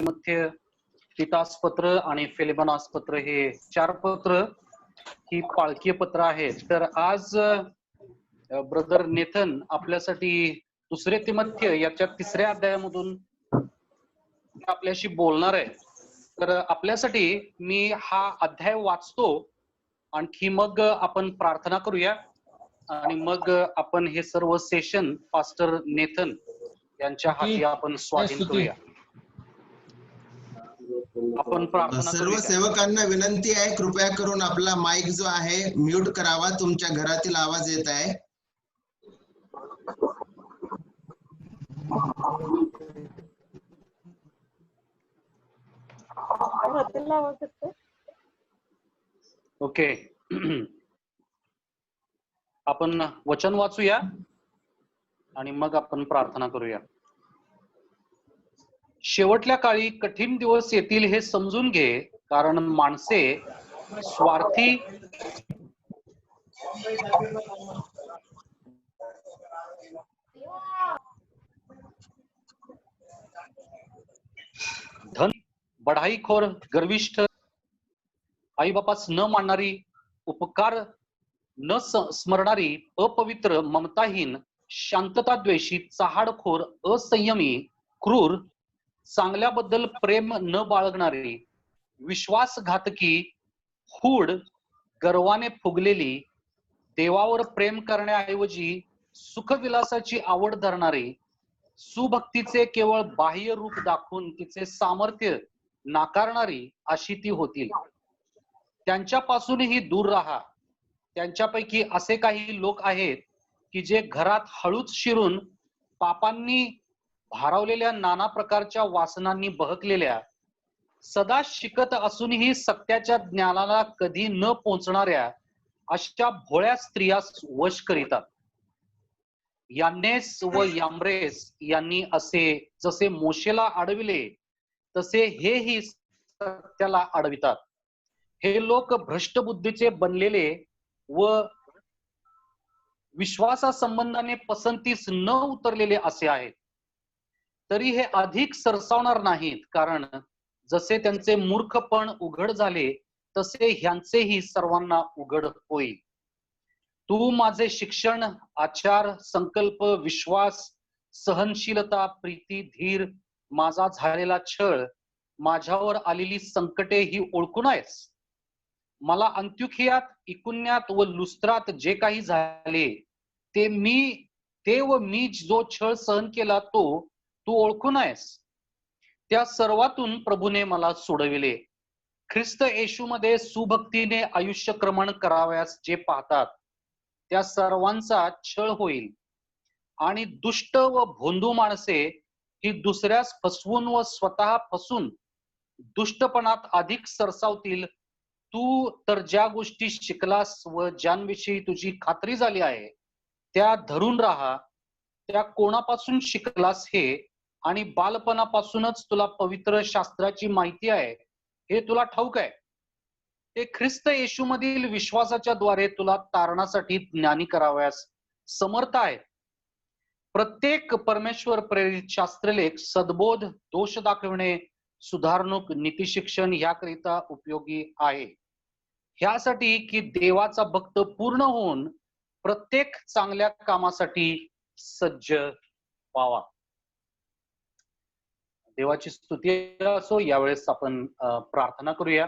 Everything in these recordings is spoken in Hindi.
मध्ये तितासपत्र आणि फिलेमोनासपत्र हे 4 पत्र ही पाळकीय पत्र आहेत. तर आज ब्रदर नेथन आपल्यासाठी दुसरे तिमोथेय याच्या 3ऱ्या अध्यायामधून आपल्याशी बोलणार आहे. तर आपल्यासाठी मी हा अध्याय वाचतो, आणखी मग आपण प्रार्थना करूया आणि मग आपण हे सर्व सेशन पास्टर नेथन यांच्या हाती आपण स्वाधीन करूया. आपण प्रार्थना सर्व करूया. सेवकांना विनंती आहे, कृपया करून आपला माईक जो आहे म्यूट करावा. तुमच्या घरातील आवाज येत आहे. ओके. आपण वचन वाचूया आणि मग आपण प्रार्थना करूया. शेवटल्या काळी कठीण दिवस येतील हे समजून घे, कारण माणसे स्वार्थी, धन, बढाईखोर, गर्विष्ठ, आई बापास न मानणारी, उपकार न स्मरणारी, अपवित्र, ममताहीन, शांतताद्वेषी, चहाडखोर, असंयमी, क्रूर, चांगल्याबद्दल प्रेम न बाळगणारी, विश्वासघातकी, हूड, गर्वाने फुगलेली, देवावर प्रेम करण्याऐवजी सुखविलासाची आवड धरणारी, सुभक्तीचे केवळ बाह्य रूप दाखवून तिचे सामर्थ्य नाकारणारी अशी ती होतील. त्यांच्यापासूनही दूर राहा. त्यांच्यापैकी असे काही लोक आहेत की जे घरात हळूच शिरून पापांनी भारावलेल्या नाना प्रकारच्या वासनांनी बहकलेल्या, सदा शिकत असूनही सत्याच्या ज्ञानाला कधी न पोचणाऱ्या अशा भोळ्या स्त्रियास वश करीतात. यान्नेस व याम्ब्रेस यांनी असे जसे मोशेला अडविले तसे हेही सत्याला अडवितात. हे लोक भ्रष्ट बुद्धीचे बनलेले व विश्वासासंबंधाने पसंतीस न उतरलेले असे आहेत. तरी हे अधिक सरसावणार नाहीत, कारण जसे त्यांचे मूर्खपण उघड झाले तसे ह्यांचेही सर्वांना उघड होईल. तू माझे शिक्षण, आचार, संकल्प, विश्वास, सहनशीलता, प्रीती, धीर, माझा झालेला छळ, माझ्यावर आलेली संकटे ही ओळखून आहेस. मला अंत्युखियात, इकुन्यात व लुस्त्रात जे काही झाले ते व मी जो छळ सहन केला तो तू ओळखून आहेस. त्या सर्वातून प्रभूने मला सोडविले. ख्रिस्त येशूमध्ये सुभक्तीने आयुष्यक्रमण करावयास जे पाहतात त्या सर्वांचा छळ होईल, आणि दुष्ट व भोंदू माणसे ही दुसऱ्यास फसवून व स्वतः फसून दुष्टपणात अधिक सरसावतील. तू तर ज्या गोष्टी शिकलास व ज्यांविषयी तुझी खात्री झाली आहे त्या धरून राहा. त्या कोणापासून शिकलास हे, आणि बालपणापासूनच तुला पवित्र शास्त्राची माहिती आहे हे तुला ठाऊक आहे. ते ख्रिस्त येशूमधील विश्वासाच्या द्वारे तुला तारणासाठी ज्ञानी करावयास समर्थ आहे. प्रत्येक परमेश्वर प्रेरित शास्त्रलेख, सद्बोध, दोष दाखविणे, सुधारणूक, नीतिशिक्षण याकरिता उपयोगी आहे, ह्यासाठी की देवाचा भक्त पूर्ण होऊन प्रत्येक चांगल्या कामासाठी सज्ज व्हावा. देवाची स्तुती असो. यावेळेस आपण प्रार्थना करूया.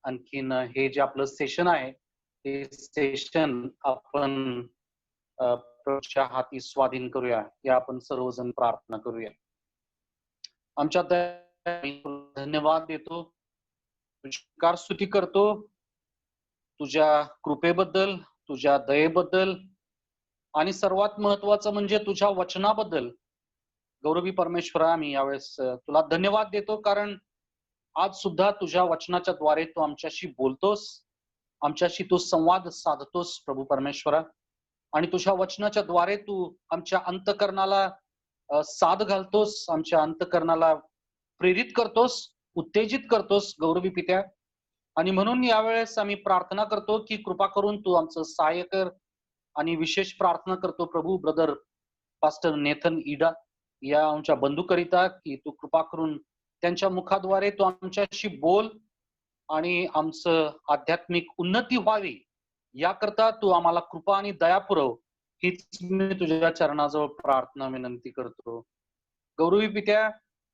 आणखीन हे जे आपलं सेशन आहे ते सेशन आपण प्रभूच्या हाती स्वाधीन करूया. या आपण सर्वजण प्रार्थना करूया. आमच्या धन्यवाद देतो, तुझी स्तुती करतो तुझ्या कृपेबद्दल, तुझ्या दयेबद्दल, आणि सर्वात महत्वाचं म्हणजे तुझ्या वचनाबद्दल. गौरवी परमेश्वरा, आम्ही यावेळेस तुला धन्यवाद देतो, कारण आज सुद्धा तुझ्या वचनाच्या द्वारे तू आमच्याशी बोलतोस, आमच्याशी तू संवाद साधतोस प्रभू परमेश्वरा. आणि तुझ्या वचनाच्या द्वारे तू आमच्या अंतःकरणाला साध घालतोस, आमच्या अंतःकरणाला प्रेरित करतोस, उत्तेजित करतोस गौरवी पित्या. आणि म्हणून यावेळेस आम्ही प्रार्थना करतो की कृपा करून तू आमचं सहाय्य कर. आणि विशेष प्रार्थना करतो प्रभू ब्रदर पास्टर नेथन इडा या आमच्या बंधूकरिता, की तू कृपा करून त्यांच्या मुखाद्वारे तू आमच्याशी बोल आणि आमचं आध्यात्मिक उन्नती व्हावी याकरता तू आम्हाला कृपा आणि दया पुरव, हीच मी तुझ्या चरणाजवळ प्रार्थना विनंती करतो. गौरवी पित्या,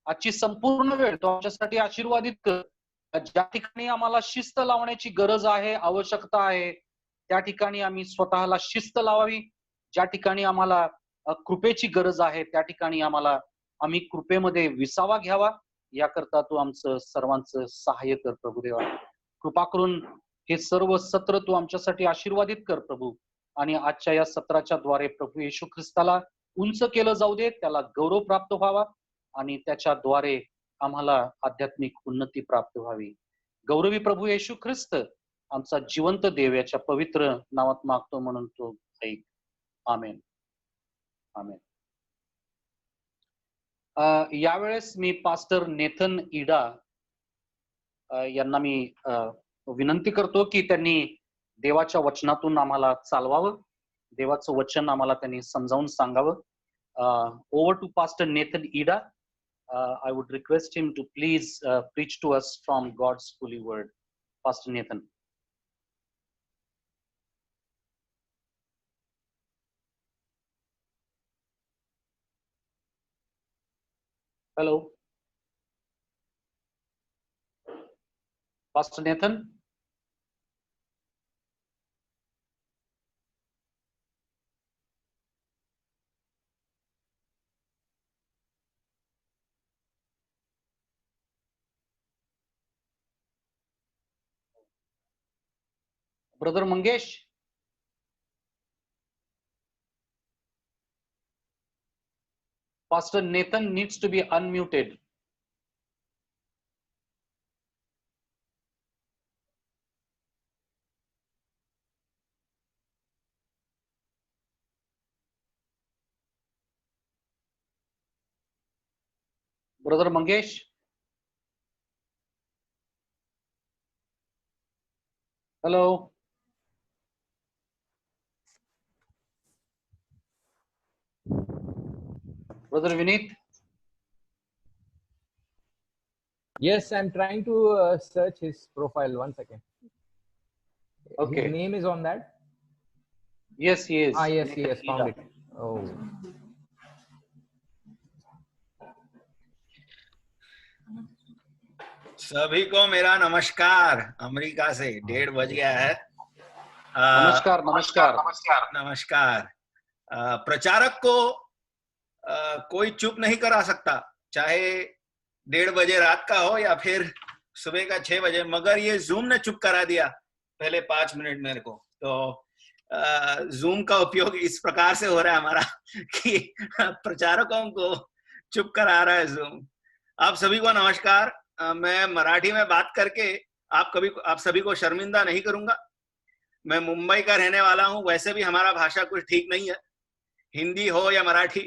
आजची संपूर्ण वेळ तू आमच्यासाठी आशीर्वादित कर. ज्या ठिकाणी आम्हाला शिस्त लावण्याची गरज आहे, आवश्यकता आहे, त्या ठिकाणी आम्ही स्वतःला शिस्त लावावी. ज्या ठिकाणी आम्हाला कृपेची गरज आहे, त्या ठिकाणी आम्ही कृपेमध्ये विसावा घ्यावा. याकरता तू आमचं सर्वांचं सहाय्य कर प्रभू देवा. कृपा करून हे सर्व सत्र तू आमच्यासाठी आशीर्वादित कर प्रभू. आणि आजच्या या सत्राच्या द्वारे प्रभू येशू ख्रिस्ताला उंच केलं जाऊ दे, त्याला गौरव प्राप्त व्हावा आणि त्याच्याद्वारे आम्हाला आध्यात्मिक उन्नती प्राप्त व्हावी. गौरवी प्रभू येशू ख्रिस्त आमचा जिवंत देव याच्या पवित्र नावात मागतो म्हणून तो ऐक. आमेन. आमेन. यावेळेस मी पास्टर नेथन इडा यांना मी विनंती करतो की त्यांनी देवाच्या वचनातून आम्हाला चालवावं, देवाचं वचन आम्हाला त्यांनी समजावून सांगावं. Over to pastor Nathan Ida. I would request him to please preach to us from God's holy word. Pastor Nathan. Hello. Pastor Nathan. Brother Mangesh. Pastor Nathan needs to be unmuted. Brother Mangesh. Hello. Brother Vineet. Yes, I'm trying to search his profile. 1 second. Okay. His name is on that? Yes, he is. Yes, yes, found it. Oh. सभी को मेरा नमस्कार। अमेरिका से 1:30 बज गया है। नमस्कार नमस्कार नमस्कार। प्रचारक को कोई चुप नहीं करा सकता, चाहे 1:30 बजे रात का हो या फिर सुबह का 6 बजे, मगर ये जूम ने चुप करा दिया पहले 5 मिनट मेरे को। तो जूम का उपयोग इस प्रकार से हो रहा है हमारा कि प्रचारकों को चुप करा रहा है जूम। आप सभी को नमस्कार। मैं मराठी में बात करके आप सभी को शर्मिंदा नहीं करूंगा। मैं मुंबई का रहने वाला हूं, वैसे भी हमारा भाषा कुछ ठीक नहीं है, हिंदी हो या मराठी,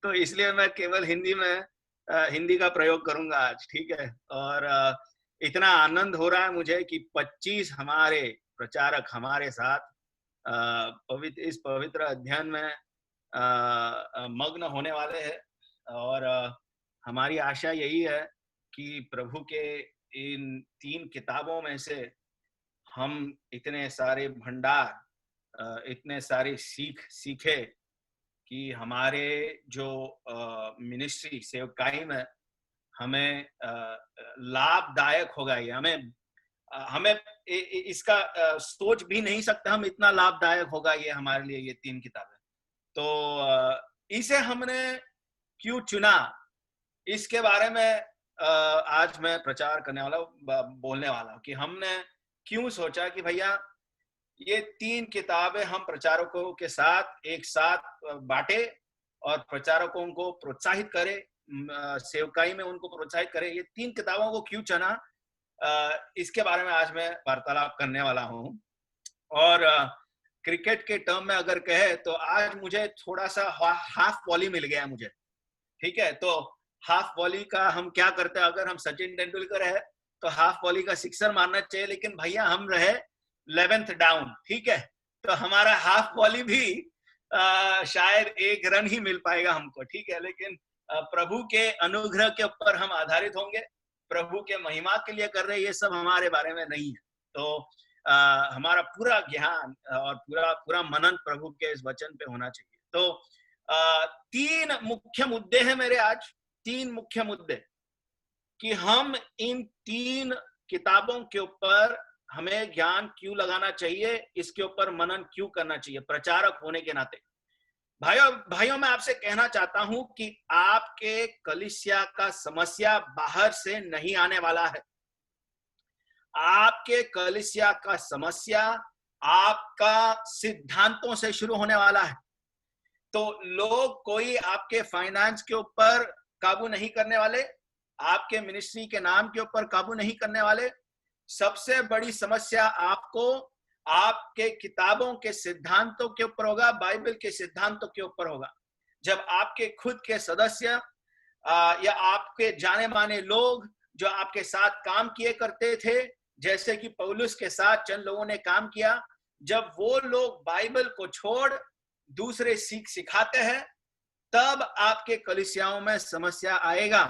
तो इसलिए मैं केवल हिंदी का प्रयोग करूंगा आज, ठीक है। और इतना आनंद हो रहा है मुझे कि 25 हमारे प्रचारक हमारे साथ इस पवित्र अध्ययन में मग्न होने वाले हैं। और हमारी आशा यही है कि प्रभु के इन 3 किताबों में से हम इतने सारे भंडार, इतने सारे सीखे कि हमारे जो मिनिस्ट्री सेवकाई में हमें लाभदायक होगा। ये हमें इसका सोच भी नहीं सकते हम, इतना लाभदायक होगा ये हमारे लिए, ये 3 किताबें। तो इसे हमने क्यों चुना, इसके बारे में आज मैं प्रचार करने वाला बोलने वाला हूँ कि हमने क्यों सोचा कि भैया ये 3 किताबें हम प्रचारकों के साथ एक साथ बांटे और प्रचारकों को प्रोत्साहित करें, सेवकाई में उनको प्रोत्साहित करें। ये 3 किताबों को क्यों चुना, इसके बारे में आज मैं वार्तालाप करने वाला हूँ। और क्रिकेट के टर्म में अगर कहे तो आज मुझे थोड़ा सा हाफ वॉली मिल गया मुझे, ठीक है। तो हाफ वॉली का हम क्या करते हैं, अगर हम सचिन तेंदुलकर है तो हाफ वॉली का सिक्सर मारना चाहिए, लेकिन भैया हम रहे 11th डाउन, ठीक है। तो हमारा हाफ वॉली भी शायद 1 रन ही मिल पाएगा हमको, ठीक है। लेकिन प्रभु के अनुग्रह के ऊपर हम आधारित होंगे प्रभु के महिमा के लिए कर रहे हैं, ये सब हमारे बारे में नहीं है। तो हमारा पूरा ज्ञान और पूरा मनन प्रभु के इस वचन पे होना चाहिए। तो 3 मुख्य मुद्दे हैं मेरे आज, 3 मुख्य मुद्दे कि हम इन 3 किताबों के ऊपर हमें ज्ञान क्यों लगाना चाहिए, इसके ऊपर मनन क्यों करना चाहिए प्रचारक होने के नाते। भाइयों मैं आपसे कहना चाहता हूं कि आपके कलीसिया का समस्या बाहर से नहीं आने वाला है। आपके कलीसिया का समस्या आपका सिद्धांतों से शुरू होने वाला है। तो लोग कोई आपके फाइनेंस के ऊपर काबू नहीं करने वाले, आपके मिनिस्ट्री के नाम के ऊपर काबू नहीं करने वाले। सबसे बड़ी समस्या आपको आपके किताबों के सिद्धांतों के ऊपर होगा, बाइबल के सिद्धांतों के ऊपर होगा। जब आपके खुद के सदस्य या आपके जाने माने लोग जो आपके साथ काम किए करते थे, जैसे कि पौलुस के साथ चंद लोगों ने काम किया, जब वो लोग बाइबल को छोड़ दूसरे सिखाते हैं, तब आपके कलीसियाओं में समस्या आएगा।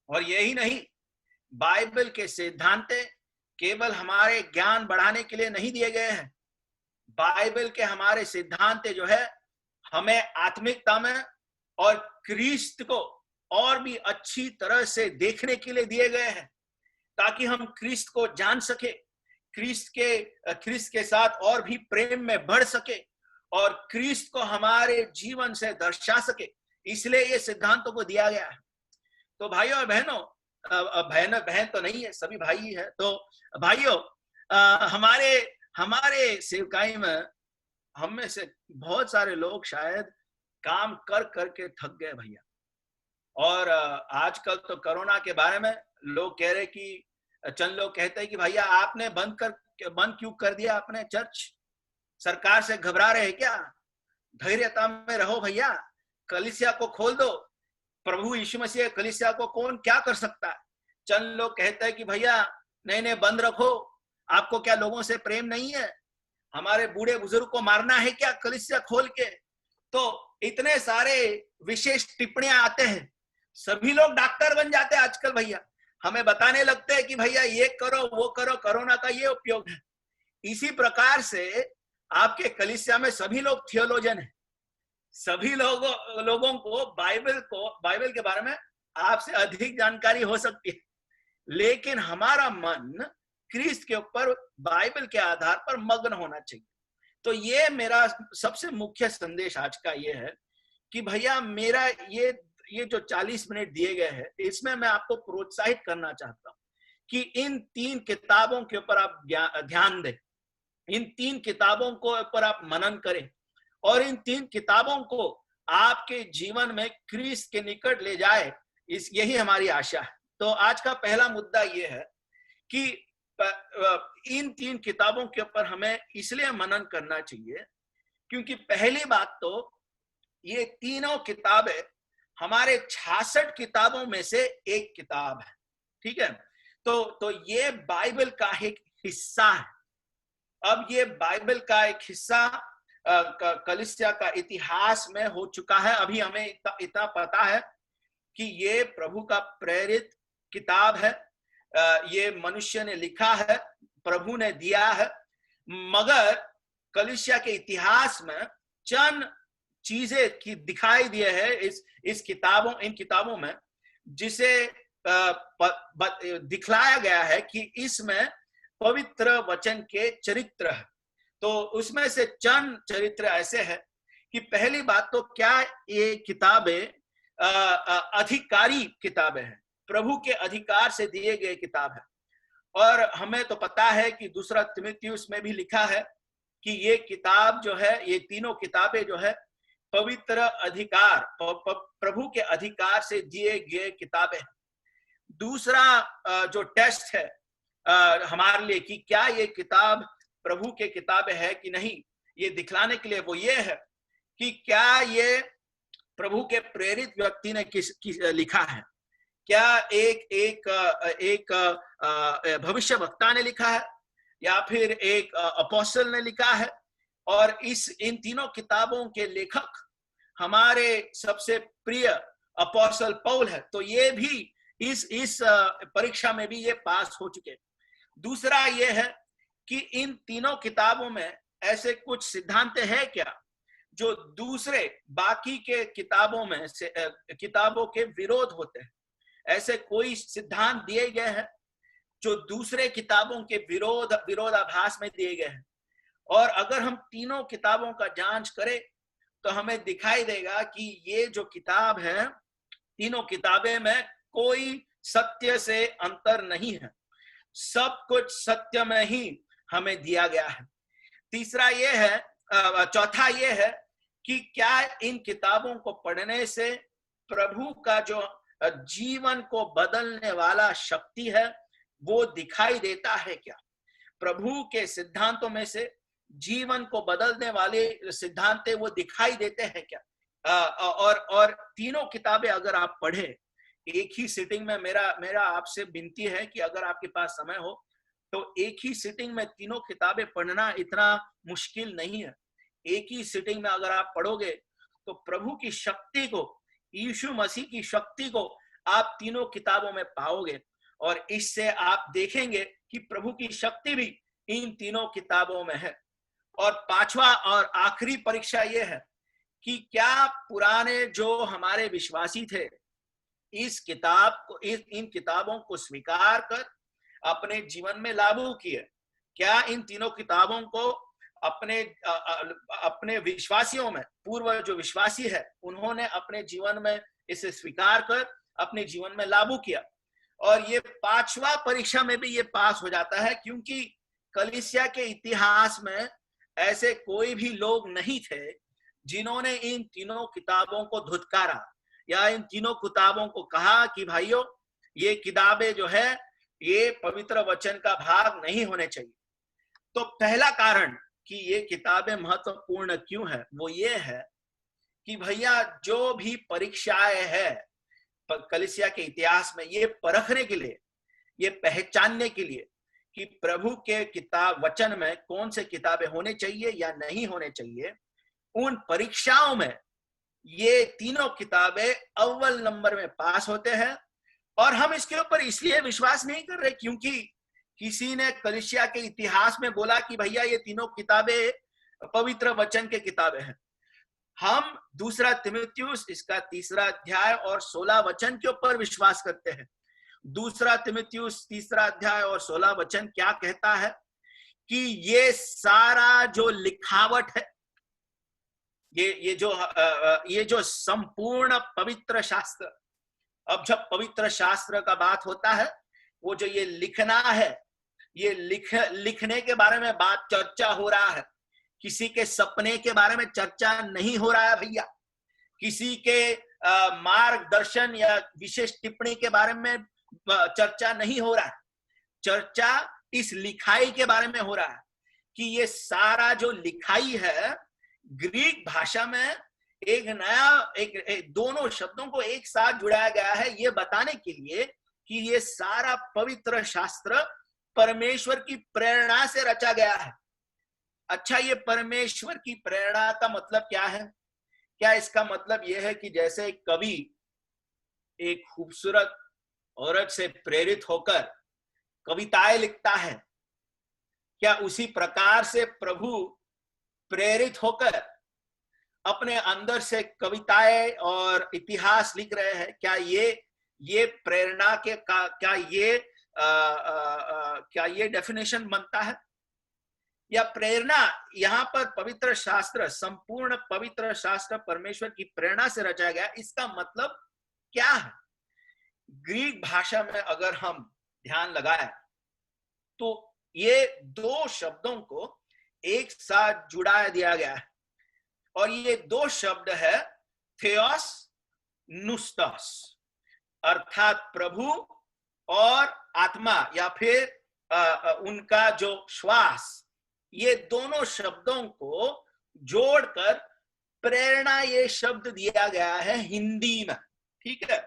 और यही नहीं, बाइबल के सिद्धांत केवल हमारे ज्ञान बढ़ाने के लिए नहीं दिए गए हैं। बाइबल के हमारे सिद्धांत जो है हमें आत्मिकता में और क्रिस्त को और भी अच्छी तरह से देखने के लिए दिए गए हैं, ताकि हम क्रिस्त को जान सके, क्रिस्त के साथ और भी प्रेम में बढ़ सके और क्रिस्त को हमारे जीवन से दर्शा सके। इसलिए ये सिद्धांतों को दिया गया है। तो भाइयों और बहनों, बहन तो नहीं है, सभी भाई ही है। तो भाइयों, हमारे सेवकाई में हम में से बहुत सारे लोग शायद काम कर करके थक गए भैया। और आजकल तो कोरोना के बारे में लोग कह रहे कि चंद लोग कहते हैं कि भैया आपने बंद क्यों कर दिया आपने चर्च, सरकार से घबरा रहे क्या? धैर्यता में रहो भैया, कलीसिया को खोल दो। प्रभु यीशु मसीह कलीसिया को कौन क्या कर सकता है? चंद लोग कहते हैं कि भैया नहीं बंद रखो, आपको क्या लोगों से प्रेम नहीं है? हमारे बूढ़े बुजुर्ग को मारना है क्या कलीसिया खोल के? तो इतने सारे विशेष टिप्पणियां आते हैं। सभी लोग डॉक्टर बन जाते हैं आजकल भैया, हमें बताने लगते हैं कि भैया ये करो वो करो, कोरोना का ये उपयोग है। इसी प्रकार से आपके कलीसिया में सभी लोग थियोलॉजन हैं, सभी लोगों को बाइबल के बारे में आपसे अधिक जानकारी हो सकती है, लेकिन हमारा मन क्रिस्त के ऊपर बाइबल के आधार पर मग्न होना चाहिए। तो ये मेरा सबसे मुख्य संदेश आज का ये है कि भैया मेरा ये जो 40 मिनट दिए गए हैं, इसमें मैं आपको प्रोत्साहित करना चाहता हूं कि इन 3 किताबों के ऊपर आप ध्यान दें, इन 3 किताबों को ऊपर आप मनन करें और इन 3 किताबों को आपके जीवन में क्रिस्त के निकट ले जाए। यही हमारी आशा है। तो आज का पहला मुद्दा ये है कि इन 3 किताबों के ऊपर हमें इसलिए मनन करना चाहिए क्योंकि पहली बात तो ये तीनों किताबें हमारे 66 किताबों में से एक किताब है, ठीक है? तो ये बाइबल का एक हिस्सा है। अब ये बाइबल का एक हिस्सा कलीसिया का इतिहास में हो चुका है। अभी हमें इतना पता है कि ये प्रभु का प्रेरित किताब है, ये मनुष्य ने लिखा है, प्रभु ने दिया है, मगर कलीसिया के इतिहास में चंद चीजें की दिखाई दिए है इन किताबों में, जिसे दिखलाया गया है कि इसमें पवित्र वचन के चरित्र है। तो उसमें से चंद चरित्र ऐसे हैं कि पहली बात तो क्या ये किताबें अधिकारी किताबें हैं, प्रभु के अधिकार से दिए गए किताब है। और हमें तो पता है कि दूसरा तीमुथियुस में भी लिखा है कि ये किताब जो है, ये तीनों किताबें जो है पवित्र अधिकार, प्रभु के अधिकार से दिए गए किताबें। दूसरा जो टेस्ट है हमारे लिए कि क्या ये किताब प्रभु के किताबें है कि नहीं, ये दिखलाने के लिए वो ये है कि क्या ये प्रभु के प्रेरित व्यक्ति ने लिखा है, क्या एक भविष्य वक्ता ने लिखा है या फिर एक अपोस्टल ने लिखा है। और इन तीनों किताबों के लेखक हमारे सबसे प्रिय अपोस्टल पौल है। तो ये भी इस परीक्षा में भी ये पास हो चुके। दूसरा ये है कि इन तीनों किताबों में ऐसे कुछ सिद्धांत है क्या जो दूसरे बाकी के किताबों में से किताबों के विरोध होते हैं? ऐसे कोई सिद्धांत दिए गए हैं जो दूसरे किताबों के विरोधाभास में दिए गए हैं? और अगर हम तीनों किताबों का जांच करें तो हमें दिखाई देगा कि ये जो किताब है, तीनों किताबें में कोई सत्य से अंतर नहीं है, सब कुछ सत्य में ही हमें दिया गया है। तीसरा ये है, चौथा ये है कि क्या इन किताबों को पढ़ने से प्रभु का जो जीवन को बदलने वाला शक्ति है वो दिखाई देता है क्या? प्रभु के सिद्धांतों में से जीवन को बदलने वाले सिद्धांत वो दिखाई देते हैं क्या? और तीनों किताबें अगर आप पढ़े एक ही सिटिंग में, मेरा आपसे विनती है कि अगर आपके पास समय हो तो एक ही सिटिंग में तीनों किताबें पढ़ना इतना मुश्किल नहीं है। एक ही सिटिंग में अगर आप पढ़ोगे तो प्रभु की शक्ति को, यीशु मसीह की शक्ति को आप तीनों किताबों में पाओगे और इससे आप देखेंगे कि प्रभु की शक्ति भी इन तीनों किताबों में है। और पांचवा और आखिरी परीक्षा यह है कि क्या पुराने जो हमारे विश्वासी थे इन किताबों को स्वीकार कर अपने जीवन में लागू किए? क्या इन तीनों किताबों को अपने विश्वासियों में, पूर्व जो विश्वासी है उन्होंने अपने जीवन में इसे स्वीकार कर अपने जीवन में लागू किया? और ये पांचवा परीक्षा में भी ये पास हो जाता है, क्योंकि कलीसिया के इतिहास में ऐसे कोई भी लोग नहीं थे जिन्होंने इन तीनों किताबों को धुतकारा या इन तीनों किताबों को कहा कि भाइयों ये किताबें जो है ये पवित्र वचन का भाग नहीं होने चाहिए। तो पहला कारण कि ये किताबें महत्वपूर्ण क्यों है वो ये है कि भैया जो भी परीक्षाएं है कलीसिया के इतिहास में, ये परखने के लिए, ये पहचानने के लिए कि प्रभु के किताब वचन में कौन से किताबें होने चाहिए या नहीं होने चाहिए, उन परीक्षाओं में ये तीनों किताबें अव्वल नंबर में पास होते हैं। और हम इसके ऊपर इसलिए विश्वास नहीं कर रहे क्योंकि किसी ने कलीसिया के इतिहास में बोला कि भैया ये तीनों किताबें पवित्र वचन के किताबें हैं। हम दूसरा तिमुथियुस इसका 3 अध्याय और 16 वचन के ऊपर विश्वास करते हैं। दूसरा तिमुथियुस 3 अध्याय और 16 वचन क्या कहता है कि ये सारा जो लिखावट है, ये जो संपूर्ण पवित्र शास्त्र, अब जब पवित्र शास्त्र का बात होता है, वो जो ये लिखना है, ये लिखने के बारे में बात चर्चा हो रहा है, किसी के सपने के बारे में चर्चा नहीं हो रहा है भैया, किसी के मार्गदर्शन या विशेष टिप्पणी के बारे में चर्चा नहीं हो रहा है। चर्चा इस लिखाई के बारे में हो रहा है कि ये सारा जो लिखाई है ग्रीक भाषा में एक दोनों शब्दों को एक साथ जुड़ाया गया है, ये बताने के लिए कि ये सारा पवित्र शास्त्र परमेश्वर की प्रेरणा से रचा गया है। अच्छा, ये परमेश्वर की प्रेरणा का मतलब क्या है? क्या इसका मतलब यह है कि जैसे कवि एक खूबसूरत औरत से प्रेरित होकर कविताएं लिखता है, क्या उसी प्रकार से प्रभु प्रेरित होकर अपने अंदर से कविताएं और इतिहास लिख रहे हैं? क्या ये प्रेरणा के क्या ये डेफिनेशन बनता है? या प्रेरणा यहाँ पर पवित्र शास्त्र, संपूर्ण पवित्र शास्त्र परमेश्वर की प्रेरणा से रचा गया, इसका मतलब क्या है? ग्रीक भाषा में अगर हम ध्यान लगाएं तो ये दो शब्दों को एक साथ जुड़ा दिया गया है और ये दो शब्द है थियोस नुस्टस, अर्थात प्रभु और आत्मा या फिर उनका जो श्वास, ये दोनों शब्दों को जोड़कर प्रेरणा ये शब्द दिया गया है हिंदी में। ठीक है,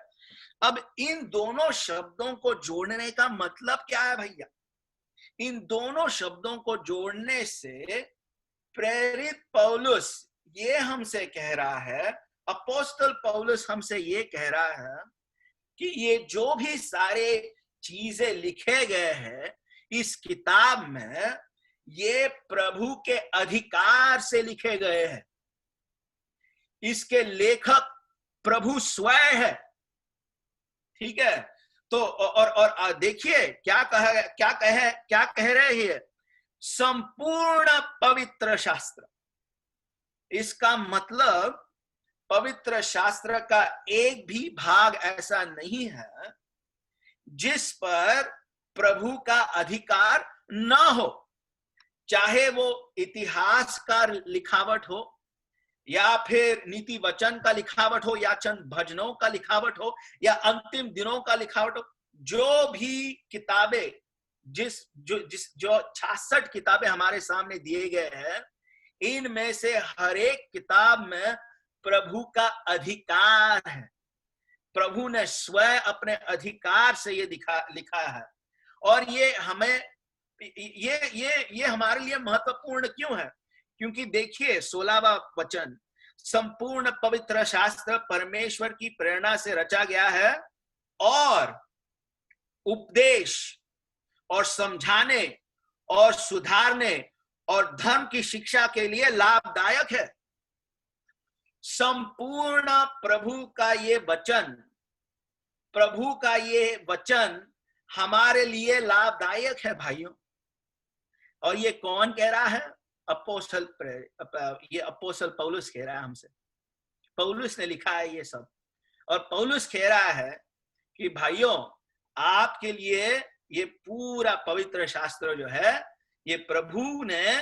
अब इन दोनों शब्दों को जोड़ने का मतलब क्या है भैया? इन दोनों शब्दों को जोड़ने से प्रेरित पौलुस ये हमसे कह रहा है, अपोस्तल पौलुस हमसे ये कह रहा है कि ये जो भी सारे चीजें लिखे गए हैं इस किताब में, ये प्रभु के अधिकार से लिखे गए हैं। इसके लेखक प्रभु स्वयं है। ठीक है, तो और देखिए क्या कह रहे हैं, संपूर्ण पवित्र शास्त्र। इसका मतलब पवित्र शास्त्र का एक भी भाग ऐसा नहीं है जिस पर प्रभु का अधिकार न हो, चाहे वो इतिहास का लिखावट हो या फिर नीति वचन का लिखावट हो या चंद भजनों का लिखावट हो या अंतिम दिनों का लिखावट हो। जो भी किताबें जो 66 किताबें हमारे सामने दिए गए हैं, इनमें से हर एक किताब में प्रभु का अधिकार है। प्रभु ने स्वयं अपने अधिकार से ये लिखा है। और ये हमें ये हमारे लिए महत्वपूर्ण क्यों है? क्योंकि देखिए 16वां वचन, संपूर्ण पवित्र शास्त्र परमेश्वर की प्रेरणा से रचा गया है और उपदेश और समझाने और सुधारने और धर्म की शिक्षा के लिए लाभदायक है। संपूर्ण प्रभु का ये वचन हमारे लिए लाभदायक है भाइयों। और ये कौन कह रहा है? अपोस्टल पौलुस कह रहा है हमसे। पौलुस ने लिखा है ये सब, और पौलुस कह रहा है कि भाइयों, आपके लिए ये पूरा पवित्र शास्त्र जो है, ये प्रभु ने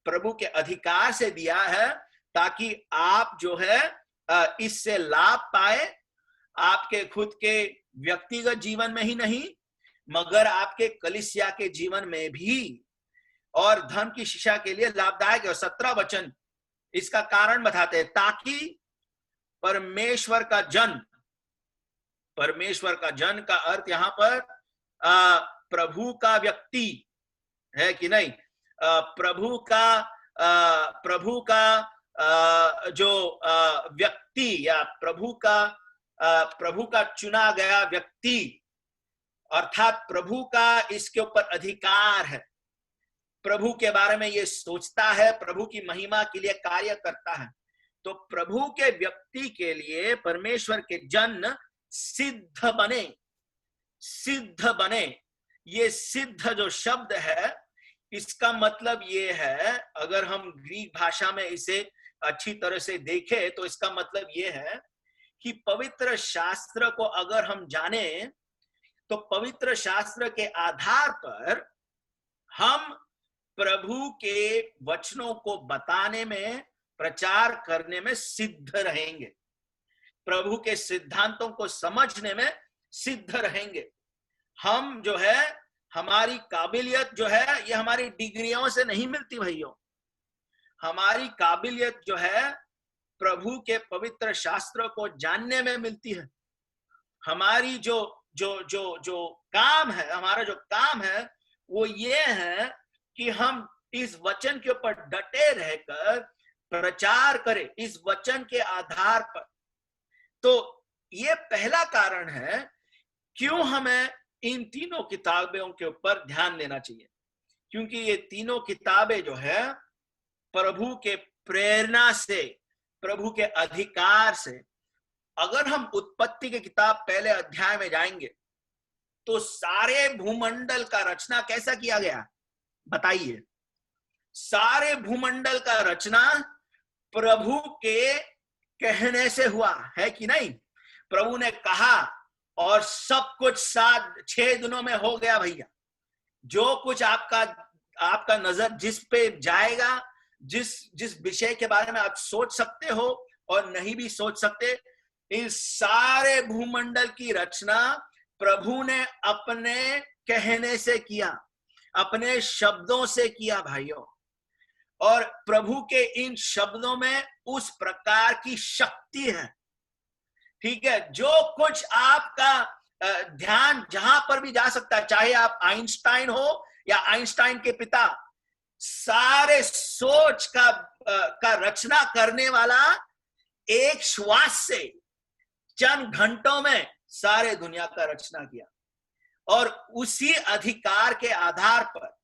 प्रभु के अधिकार से दिया है, ताकि आप जो है इससे लाभ पाए, आपके खुद के व्यक्तिगत जीवन में ही नहीं मगर आपके कलीसिया के जीवन में भी, और धर्म की शिक्षा के लिए लाभदायक है। 17 वचन इसका कारण बताते हैं, ताकि परमेश्वर का जन का अर्थ यहां पर प्रभु का व्यक्ति है कि नहीं? प्रभु का जो व्यक्ति या प्रभु का चुना गया व्यक्ति, अर्थात प्रभु का इसके ऊपर अधिकार है। प्रभु के बारे में ये सोचता है, प्रभु की महिमा के लिए कार्य करता है। तो प्रभु के व्यक्ति के लिए परमेश्वर के जन सिद्ध बने। ये सिद्ध जो शब्द है, इसका मतलब ये है, अगर हम ग्रीक भाषा में इसे अच्छी तरह से देखें तो इसका मतलब ये है कि पवित्र शास्त्र को अगर हम जाने तो पवित्र शास्त्र के आधार पर हम प्रभु के वचनों को बताने में, प्रचार करने में सिद्ध रहेंगे। प्रभु के सिद्धांतों को समझने में सिद्ध रहेंगे। हम जो है, हमारी काबिलियत जो है, ये हमारी डिग्रियों से नहीं मिलती भाइयों। हमारी काबिलियत जो है प्रभु के पवित्र शास्त्र को जानने में मिलती है। हमारी जो काम है, हमारा जो काम है वो ये है कि हम इस वचन के ऊपर डटे रहकर प्रचार करें, इस वचन के आधार पर। तो ये पहला कारण है क्यों हमें इन तीनों किताबों के ऊपर ध्यान देना चाहिए, क्योंकि ये तीनों किताबें जो है प्रभु के प्रेरणा से, प्रभु के अधिकार से। अगर हम उत्पत्ति की किताब पहले अध्याय में जाएंगे तो सारे भूमंडल का रचना कैसा किया गया बताइए? सारे भूमंडल का रचना प्रभु के कहने से हुआ है कि नहीं? प्रभु ने कहा और सब कुछ 6 दिनों में हो गया भैया। जो कुछ आपका नजर जिस पे जाएगा, जिस विषय के बारे में आप सोच सकते हो और नहीं भी सोच सकते, इस सारे भूमंडल की रचना प्रभु ने अपने कहने से किया, अपने शब्दों से किया भाइयों। और प्रभु के इन शब्दों में उस प्रकार की शक्ति है, ठीक है? जो कुछ आपका ध्यान जहां पर भी जा सकता है, चाहे आप आइंस्टाइन हो या आइंस्टाइन के पिता, सारे सोच का रचना करने वाला एक श्वास से चंद घंटों में सारे दुनिया का रचना किया, और उसी अधिकार के आधार पर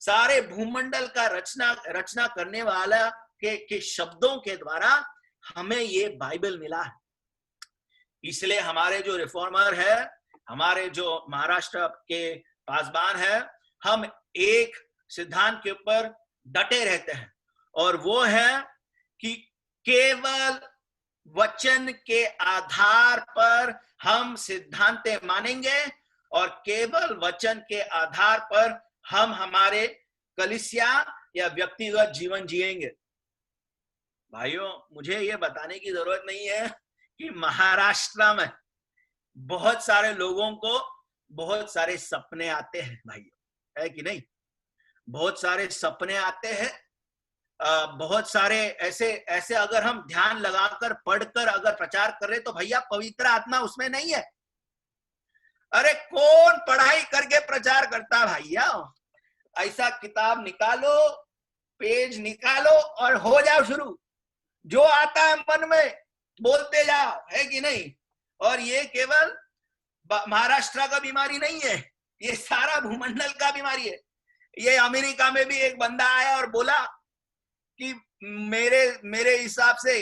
सारे भूमंडल का रचना करने वाला के शब्दों के द्वारा हमें ये बाइबल मिला है। इसलिए हमारे जो रिफॉर्मर है, हमारे जो महाराष्ट्र के पासबान है, हम एक सिद्धांत के ऊपर डटे रहते हैं, और वो है कि केवल वचन के आधार पर हम सिद्धांत मानेंगे, और केवल वचन के आधार पर हम हमारे कलीसिया या व्यक्तिगत जीवन जिएंगे। भाइयों, मुझे ये बताने की जरूरत नहीं है कि महाराष्ट्र में बहुत सारे लोगों को बहुत सारे सपने आते हैं, भाइयों, है कि नहीं? बहुत सारे सपने आते हैं, बहुत सारे ऐसे अगर हम ध्यान लगाकर पढ़कर अगर प्रचार कर रहे तो भैया पवित्र आत्मा उसमें नहीं है। अरे कौन पढ़ाई करके प्रचार करता भैया? ऐसा किताब निकालो, पेज निकालो और हो जाओ शुरू, जो आता है मन में बोलते जाओ, है कि नहीं? और ये केवल महाराष्ट्र का बीमारी नहीं है, ये सारा भूमंडल का बीमारी है। ये अमेरिका में भी एक बंदा आया और बोला कि मेरे हिसाब से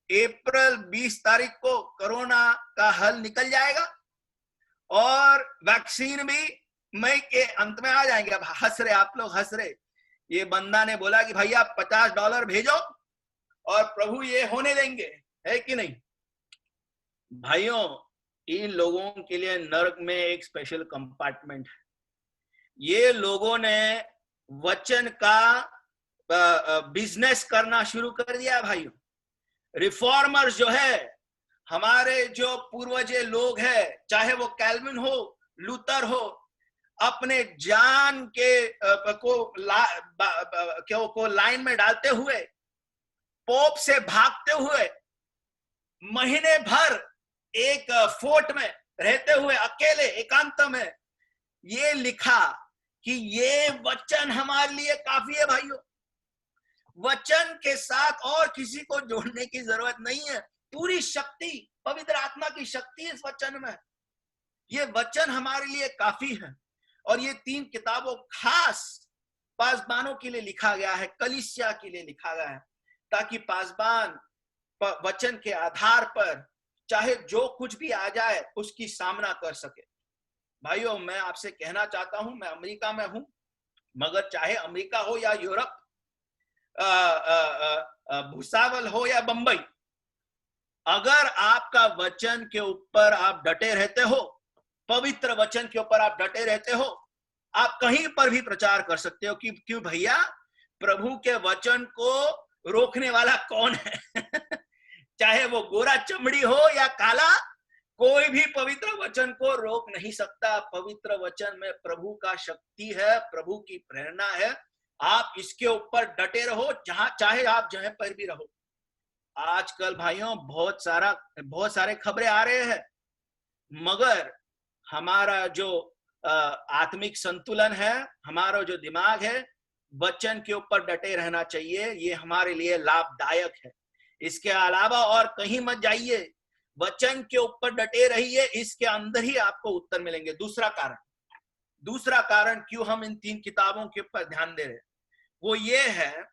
अप्रैल 20 तारीख को कोरोना का हल निकल जाएगा और वैक्सीन भी मई के अंत में आ जाएंगे। अब हंस रहे, आप लोग हंस रहे। ये बंदा ने बोला कि भैया $50 भेजो और प्रभु ये होने देंगे, है कि नहीं? भाइयों, इन लोगों के लिए नरक में एक स्पेशल कंपार्टमेंट है। ये लोगों ने वचन का बिजनेस करना शुरू कर दिया भाइयों। रिफॉर्मर्स जो है, हमारे जो पूर्वजे लोग हैं, चाहे वो कैल्विन हो, लूथर हो, अपने जान को लाइन में डालते हुए, पोप से भागते हुए, महीने भर एक फोर्ट में रहते हुए अकेले एकांत में ये लिखा कि ये वचन हमारे लिए काफी है। भाइयों, वचन के साथ और किसी को जोड़ने की जरूरत नहीं है। पूरी शक्ति, पवित्र आत्मा की शक्ति इस वचन में। ये वचन हमारे लिए काफी है। और ये 3 किताबों खास पासबानों के लिए लिखा गया है, कलीसिया के लिए लिखा गया है, ताकि पासबान वचन के आधार पर चाहे जो कुछ भी आ जाए उसकी सामना कर सके। भाइयों, मैं आपसे कहना चाहता हूं, मैं अमेरिका में हूं, मगर चाहे अमेरिका हो या यूरोप, भूसावल हो या बंबई, अगर आपका वचन के ऊपर आप डटे रहते हो, पवित्र वचन के ऊपर आप डटे रहते हो, आप कहीं पर भी प्रचार कर सकते हो। क्यों भैया? प्रभु के वचन को रोकने वाला कौन है? चाहे वो गोरा चमड़ी हो या काला, कोई भी पवित्र वचन को रोक नहीं सकता। पवित्र वचन में प्रभु का शक्ति है, प्रभु की प्रेरणा है। आप इसके ऊपर डटे रहो, चाहे आप जहां पर भी रहो। आजकल भाइयों बहुत सारे खबरें आ रहे हैं, मगर हमारा जो आत्मिक संतुलन है, हमारा जो दिमाग है, वचन के ऊपर डटे रहना चाहिए। ये हमारे लिए लाभदायक है। इसके अलावा और कहीं मत जाइए, वचन के ऊपर डटे रहिए, इसके अंदर ही आपको उत्तर मिलेंगे। दूसरा कारण क्यों हम इन 3 किताबों के ऊपर ध्यान दे रहे हैं, वो ये है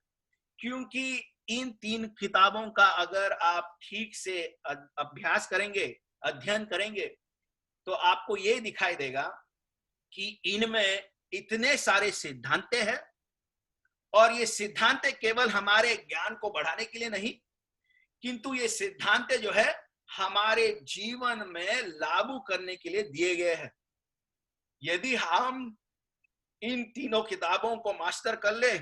क्योंकि इन 3 किताबों का अगर आप ठीक से अभ्यास करेंगे, अध्ययन करेंगे, तो आपको ये दिखाई देगा कि इनमें इतने सारे सिद्धांत हैं, और ये सिद्धांत केवल हमारे ज्ञान को बढ़ाने के लिए नहीं, किंतु ये सिद्धांत जो है हमारे जीवन में लागू करने के लिए दिए गए हैं। यदि हम इन 3 किताबों को मास्टर कर ले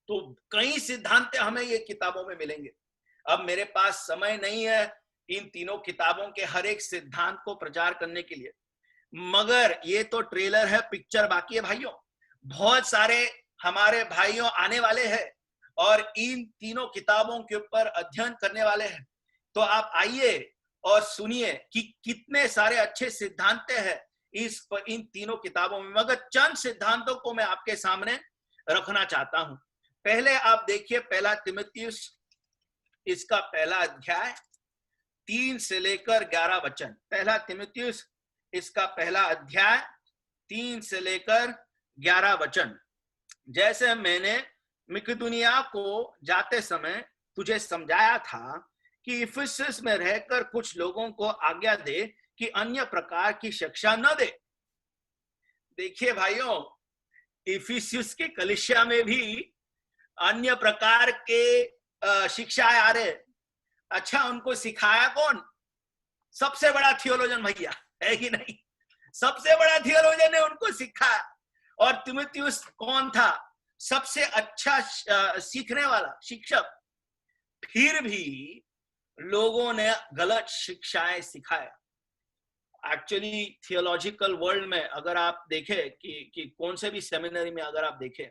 तो कई सिद्धांत हमें ये किताबों में मिलेंगे। अब मेरे पास समय नहीं है इन 3 किताबों के हर एक सिद्धांत को प्रचार करने के लिए, मगर ये तो ट्रेलर है, पिक्चर बाकी है। भाइयों, बहुत सारे हमारे भाइयों आने वाले हैं और इन 3 किताबों के ऊपर अध्ययन करने वाले हैं। तो आप आइए और सुनिए कि कितने सारे अच्छे सिद्धांत हैं इन 3 किताबों में। मगर चंद सिद्धांतों को मैं आपके सामने रखना चाहता हूं। पहले आप देखिए 1 तिमुथियुस, इसका 1 अध्याय 3 से लेकर 11 वचन। पहला तीमुथियुस इसका पहला अध्याय 3 से लेकर 11 वचन। जैसे मैंने मकिदुनिया को जाते समय तुझे समझाया था कि इफिसुस में रहकर कुछ लोगों को आज्ञा दे कि अन्य प्रकार की शिक्षा न दे। देखिए भाइयों, इफिसुस के कलीसिया में भी अन्य प्रकार के शिक्षाएं आ रहे। अच्छा, उनको सिखाया कौन? सबसे बड़ा थियोलॉजन भैया, है कि नहीं? सबसे बड़ा थियोलॉजन ने उनको सिखाया। और तीमुथियुस कौन था? सबसे अच्छा सीखने वाला शिक्षक। फिर भी लोगों ने गलत शिक्षाएं सिखाया। एक्चुअली थियोलॉजिकल वर्ल्ड में अगर आप देखें कि कौन से भी सेमिनरी में अगर आप देखें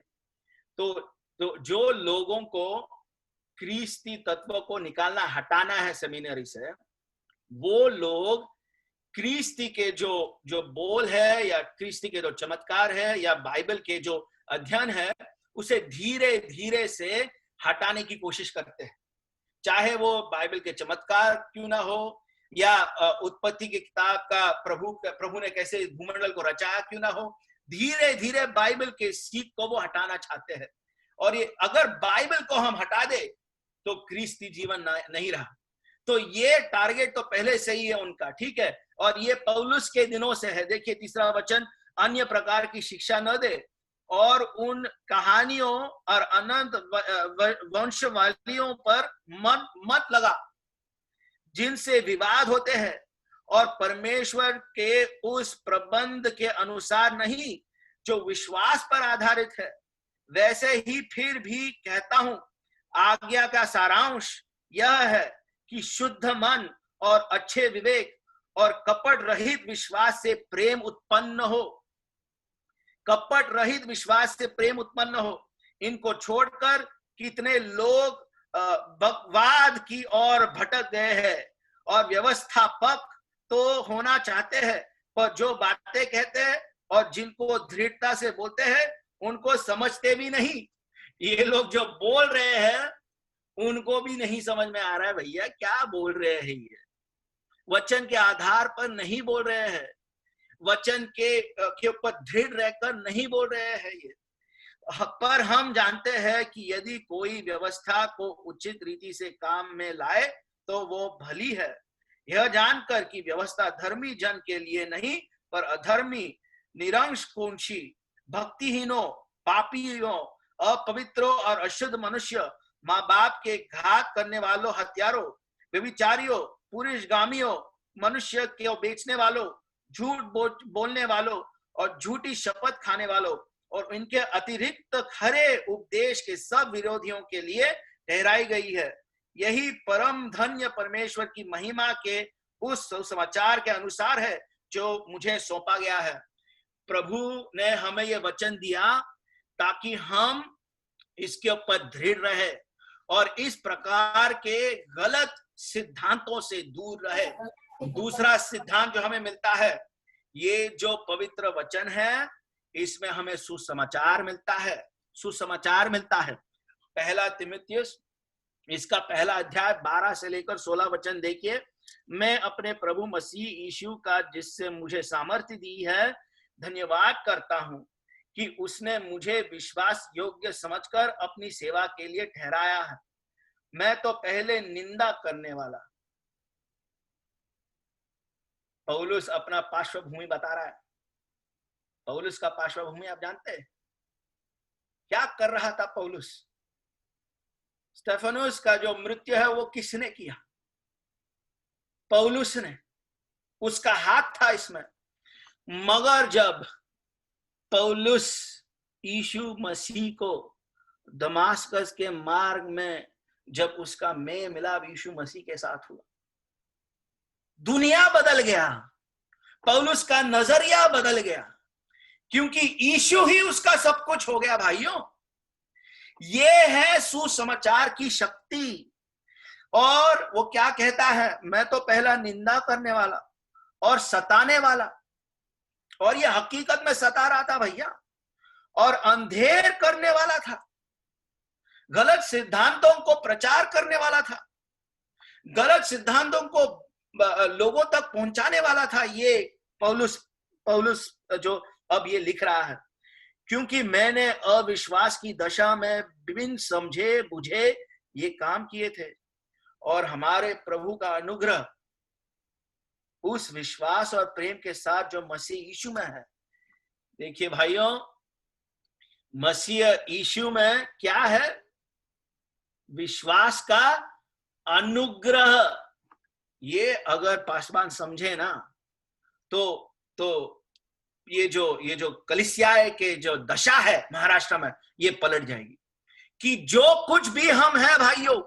तो जो लोगों को क्रिस्ती तत्व को निकालना हटाना है सेमिनरी से, वो लोग क्रिस्ती के जो बोल है या क्रिस्ती के जो चमत्कार है या बाइबल के जो अध्ययन है उसे धीरे धीरे से हटाने की कोशिश करते हैं। चाहे वो बाइबल के चमत्कार क्यों ना हो या उत्पत्ति की किताब का प्रभु ने कैसे भूमंडल को रचाया क्यों ना हो, धीरे धीरे बाइबल के सीख को वो हटाना चाहते हैं। और ये अगर बाइबल को हम हटा दे तो क्रिस्ती जीवन नहीं रहा। तो ये टारगेट तो पहले से ही है उनका, ठीक है। और ये पौलुस के दिनों से है। देखिए तीसरा वचन, अन्य प्रकार की शिक्षा न दे और उन कहानियों और अनंत वंशवालियों पर मत लगा जिनसे विवाद होते हैं और परमेश्वर के उस प्रबंध के अनुसार नहीं जो विश्वास पर आधारित है। वैसे ही फिर भी कहता हूं, आज्ञा का सारांश यह है कि शुद्ध मन और अच्छे विवेक और कपट रहित विश्वास से प्रेम उत्पन्न हो। कपट रहित विश्वास से प्रेम उत्पन्न हो। इनको छोड़कर कितने लोग बकवाद की ओर भटक गए हैं और व्यवस्थापक तो होना चाहते हैं, पर जो बातें कहते हैं और जिनको दृढ़ता से बोलते हैं उनको समझते भी नहीं। ये लोग जो बोल रहे हैं उनको भी नहीं समझ में आ रहा है भैया क्या बोल रहे हैं। ये वचन के आधार पर नहीं बोल रहे हैं, वचन के ऊपर दृढ़ रहकर नहीं बोल रहे हैं ये। पर हम जानते हैं कि यदि कोई व्यवस्था को उचित रीति से काम में लाए तो वो भली है, यह जानकर कि व्यवस्था धर्मी जन के लिए नहीं पर अधर्मी, निरंकुशी, भक्तिहीनों, पापियों, अपवित्रों और अशुद्ध मनुष्य, माँ बाप के घात करने वालों, हत्यारों, व्यभिचारियों, पुरुषगामियों, मनुष्य के बेचने वालों, झूठ बोलने वालों और झूठी शपथ खाने वालों और इनके अतिरिक्त खरे उपदेश के सब विरोधियों के लिए ठहराई गई है। यही परम धन्य परमेश्वर की महिमा के उस सुसमाचार के अनुसार है जो मुझे सौंपा गया है। प्रभु ने हमें यह वचन दिया ताकि हम इसके ऊपर दृढ़ रहे और इस प्रकार के गलत सिद्धांतों से दूर रहे। दूसरा सिद्धांत जो हमें मिलता है, ये जो पवित्र वचन है इसमें हमें सुसमाचार मिलता है। सुसमाचार मिलता है। पहला तीमुथियुस इसका पहला अध्याय 12 से लेकर 16 वचन देखिए। मैं अपने प्रभु मसीह यीशु का जिससे मुझे सामर्थ्य दी है धन्यवाद करता हूं कि उसने मुझे विश्वास योग्य समझकर अपनी सेवा के लिए ठहराया है। मैं तो पहले निंदा करने वाला। पौलुस अपना पार्श्वभूमि बता रहा है। पौलुस का पार्श्वभूमि आप जानते हैं क्या कर रहा था पौलुस? स्टेफनुस का जो मृत्यु है वो किसने किया? पौलुस ने। उसका हाथ था इसमें। मगर जब पौलुस यीशु मसीह को दमास्कस के मार्ग में जब उसका मेल मिलाप यीशु मसीह के साथ हुआ, दुनिया बदल गया। पौलुस का नजरिया बदल गया क्योंकि यीशु ही उसका सब कुछ हो गया। भाइयों, ये है सुसमाचार की शक्ति। और वो क्या कहता है? मैं तो पहला निंदा करने वाला और सताने वाला, और ये हकीकत में सता रहा था भैया, और अंधेर करने वाला था, गलत सिद्धांतों को प्रचार करने वाला था, गलत सिद्धांतों को लोगों तक पहुंचाने वाला था ये पौलुस जो अब ये लिख रहा है। क्योंकि मैंने अविश्वास की दशा में विभिन्न समझे बुझे ये काम किए थे, और हमारे प्रभु का अनुग्रह उस विश्वास और प्रेम के साथ जो मसीह यीशु में है। देखिए भाइयों, मसीह यीशु में क्या है? विश्वास का अनुग्रह। ये अगर पासवान समझे ना तो ये जो कलीसिया के जो दशा है महाराष्ट्र में, ये पलट जाएगी। कि जो कुछ भी हम हैं भाइयों,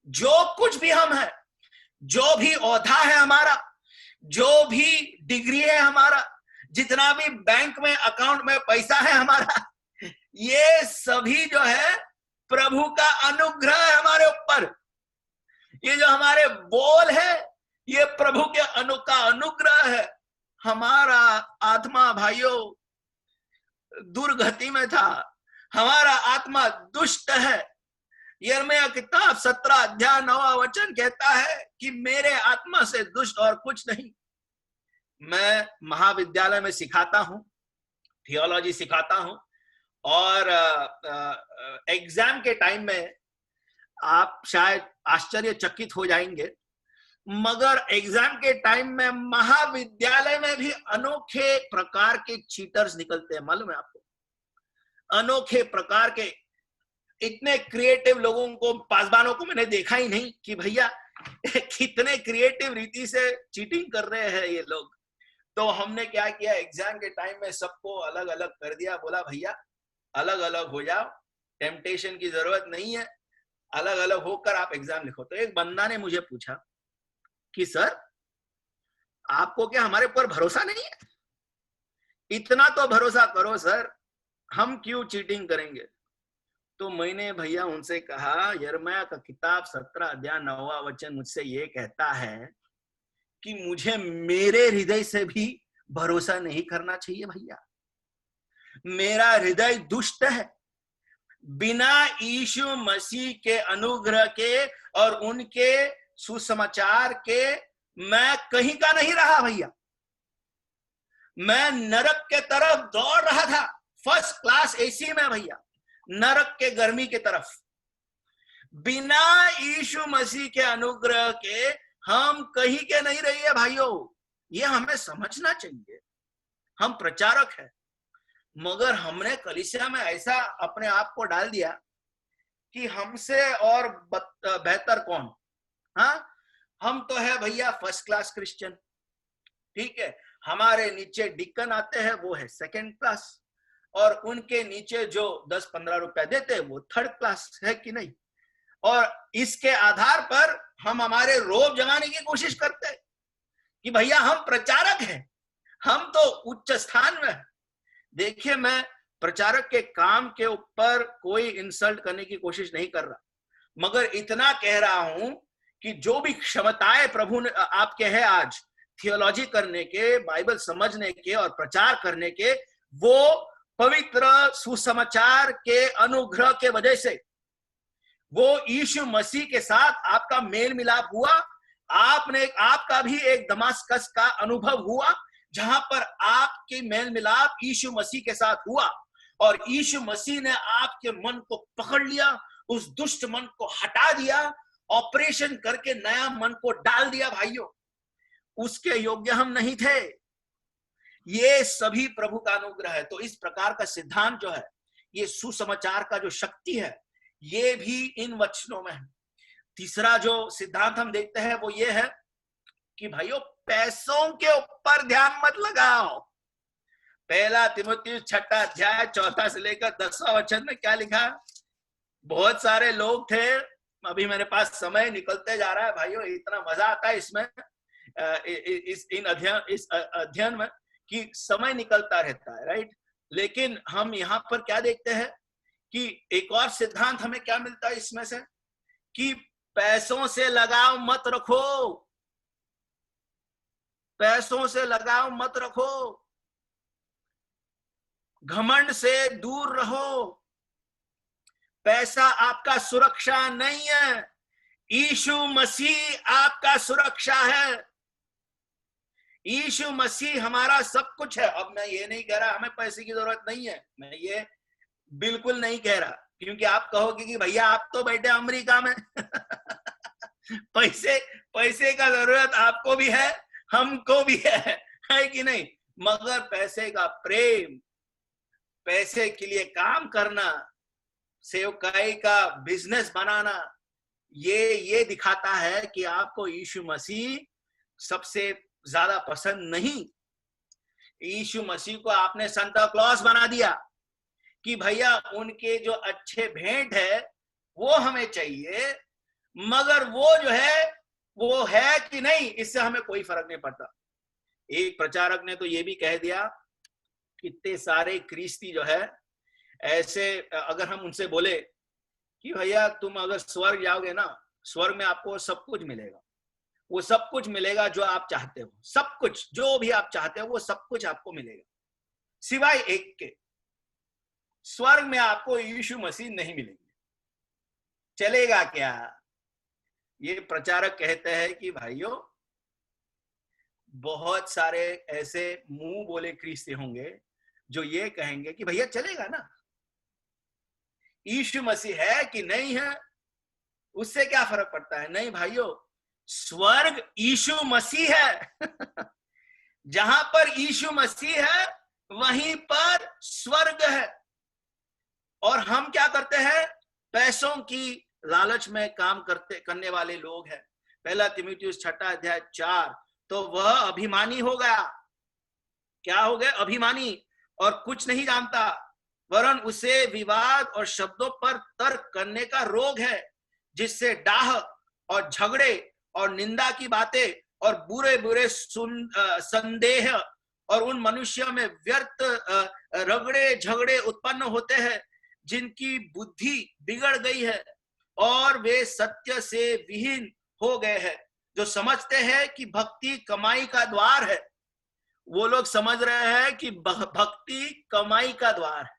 जो कुछ भी हम हैं, जो भी ओहदा है हमारा, जो भी डिग्री है हमारा, जितना भी बैंक में अकाउंट में पैसा है हमारा, ये सभी जो है प्रभु का अनुग्रह है हमारे ऊपर। ये जो हमारे बोल है, ये प्रभु के का अनुग्रह है। हमारा आत्मा भाइयों दुर्गति में था, हमारा आत्मा दुष्ट है। यिर्मयाह किताब 17 अध्याय 9 वचन कहता है कि मेरे आत्मा से दुष्ट और कुछ नहीं। मैं महाविद्यालय में सिखाता हूं, थियोलॉजी सिखाता हूं, और एग्जाम के टाइम में आप शायद आश्चर्यचकित हो जाएंगे, मगर एग्जाम के टाइम में महाविद्यालय में भी अनोखे प्रकार के चीटर्स निकलते हैं। मालूम है आपको? अनोखे प्रकार के इतने क्रिएटिव लोगों को, पासवानों को मैंने देखा ही नहीं कि भैया कितने क्रिएटिव रीति से चीटिंग कर रहे हैं ये लोग। तो हमने क्या किया, एग्जाम के टाइम में सबको अलग अलग कर दिया, बोला भैया अलग अलग हो जाओ, टेम्पटेशन की जरूरत नहीं है, अलग अलग होकर आप एग्जाम लिखो। तो एक बंदा ने मुझे पूछा कि सर आपको क्या हमारे ऊपर भरोसा नहीं है? इतना तो भरोसा करो सर, हम क्यों चीटिंग करेंगे? तो मैंने भैया उनसे कहा, यिर्मयाह का किताब 17 अध्याय 9 वचन मुझसे ये कहता है कि मुझे मेरे हृदय से भी भरोसा नहीं करना चाहिए भैया। मेरा हृदय दुष्ट है। बिना यीशु मसीह के अनुग्रह के और उनके सुसमाचार के मैं कहीं का नहीं रहा भैया। मैं नरक के तरफ दौड़ रहा था, फर्स्ट क्लास एसी में भैया, नरक के गर्मी के तरफ। बिना यीशु मसीह के अनुग्रह के हम कहीं के नहीं रहिए भाइयों। ये हमें समझना चाहिए। हम प्रचारक हैं, मगर हमने कलीसिया में ऐसा अपने आप को डाल दिया कि हमसे और बेहतर कौन? हाँ, हम तो है भैया फर्स्ट क्लास क्रिश्चियन, ठीक है। हमारे नीचे डिकन आते हैं, वो है सेकंड क्लास, और उनके नीचे जो 10-15 रुपए देते हैं वो थर्ड क्लास है कि नहीं। और इसके आधार पर हम हमारे रोब जगाने की कोशिश करते हैं कि भैया हम प्रचारक हैं, हम तो उच्च स्थान में हैं। देखिए, मैं प्रचारक के काम के ऊपर कोई इंसल्ट करने की कोशिश नहीं कर रहा, मगर इतना कह रहा हूं कि जो भी क्षमताएं प्रभु ने आपके हैं आज थियोलॉजी करने के, बाइबल समझने के और प्रचार करने के, वो पवित्र सुसमाचार के अनुग्रह के वजह से, वो यीशु मसीह के साथ आपका मेल मिलाप हुआ। आपका भी एक दमास्कस का अनुभव हुआ जहां पर आपके मेल मिलाप यीशु मसीह के साथ हुआ, और यीशु मसीह ने आपके मन को पकड़ लिया, उस दुष्ट मन को हटा दिया, ऑपरेशन करके नया मन को डाल दिया। भाइयों, उसके योग्य हम नहीं थे। ये सभी प्रभु का अनुग्रह है। तो इस प्रकार का सिद्धांत जो है, ये सुसमाचार का जो शक्ति है, ये भी इन वचनों में है। तीसरा जो सिद्धांत हम देखते हैं वो ये है कि भाइयों, पैसों के ऊपर ध्यान मत लगाओ। 1 तिमुथियुस 6 अध्याय 4 से लेकर 10वां वचन में क्या लिखा? बहुत सारे लोग थे, अभी मेरे पास समय निकलते जा रहा है भाइयों, इतना मजा आता है इसमें, इस अध्ययन में, कि समय निकलता रहता है, राइट। लेकिन हम यहाँ पर क्या देखते हैं कि एक और सिद्धांत हमें क्या मिलता है इसमें से, कि पैसों से लगाव मत रखो, पैसों से लगाव मत रखो, घमंड से दूर रहो। पैसा आपका सुरक्षा नहीं है, यीशु मसीह आपका सुरक्षा है। यीशु मसीह हमारा सब कुछ है। अब मैं ये नहीं कह रहा हमें पैसे की जरूरत नहीं है, मैं ये बिल्कुल नहीं कह रहा, क्योंकि आप कहोगे कि भैया आप तो बैठे अमेरिका में पैसे का जरूरत आपको भी है, हमको भी है कि नहीं? मगर पैसे का प्रेम, पैसे के लिए काम करना, सेवकाई का बिजनेस बनाना, ये दिखाता है कि आपको यीशु मसीह सबसे ज्यादा पसंद नहीं। यीशु मसीह को आपने सांता क्लॉस बना दिया कि भैया उनके जो अच्छे भेंट है वो हमें चाहिए, मगर वो जो है वो है कि नहीं इससे हमें कोई फर्क नहीं पड़ता। एक प्रचारक ने तो ये भी कह दिया, कितने सारे क्रिस्ती जो है ऐसे, अगर हम उनसे बोले कि भैया तुम अगर स्वर्ग जाओगे ना, स्वर्ग में आपको सब कुछ मिलेगा, वो सब कुछ मिलेगा जो आप चाहते हो, सब कुछ जो भी आप चाहते हो वो सब कुछ आपको मिलेगा, सिवाय एक के, स्वर्ग में आपको यीशु मसीह नहीं मिलेंगे। चलेगा क्या? ये प्रचारक कहते हैं कि भाइयों बहुत सारे ऐसे मुंह बोले क्रिस्ती होंगे जो ये कहेंगे कि भैया चलेगा ना, यीशु मसीह है कि नहीं है उससे क्या फर्क पड़ता है। नहीं भाइयों, स्वर्ग यीशु मसीह है जहां पर यीशु मसीह है वहीं पर स्वर्ग है। और हम क्या करते हैं? पैसों की लालच में काम करने वाले लोग हैं। पहला तीमुथियुस 6:4, तो वह अभिमानी हो गया। क्या हो गया? अभिमानी, और कुछ नहीं जानता, वरन उसे विवाद और शब्दों पर तर्क करने का रोग है, जिससे डाह और झगड़े और निंदा की बातें और बुरे बुरे संदेह और उन मनुष्यों में व्यर्थ रगड़े झगड़े उत्पन्न होते हैं, जिनकी बुद्धि बिगड़ गई है और वे सत्य से विहीन हो गए हैं, जो समझते हैं कि भक्ति कमाई का द्वार है। वो लोग समझ रहे हैं कि भक्ति कमाई का द्वार है,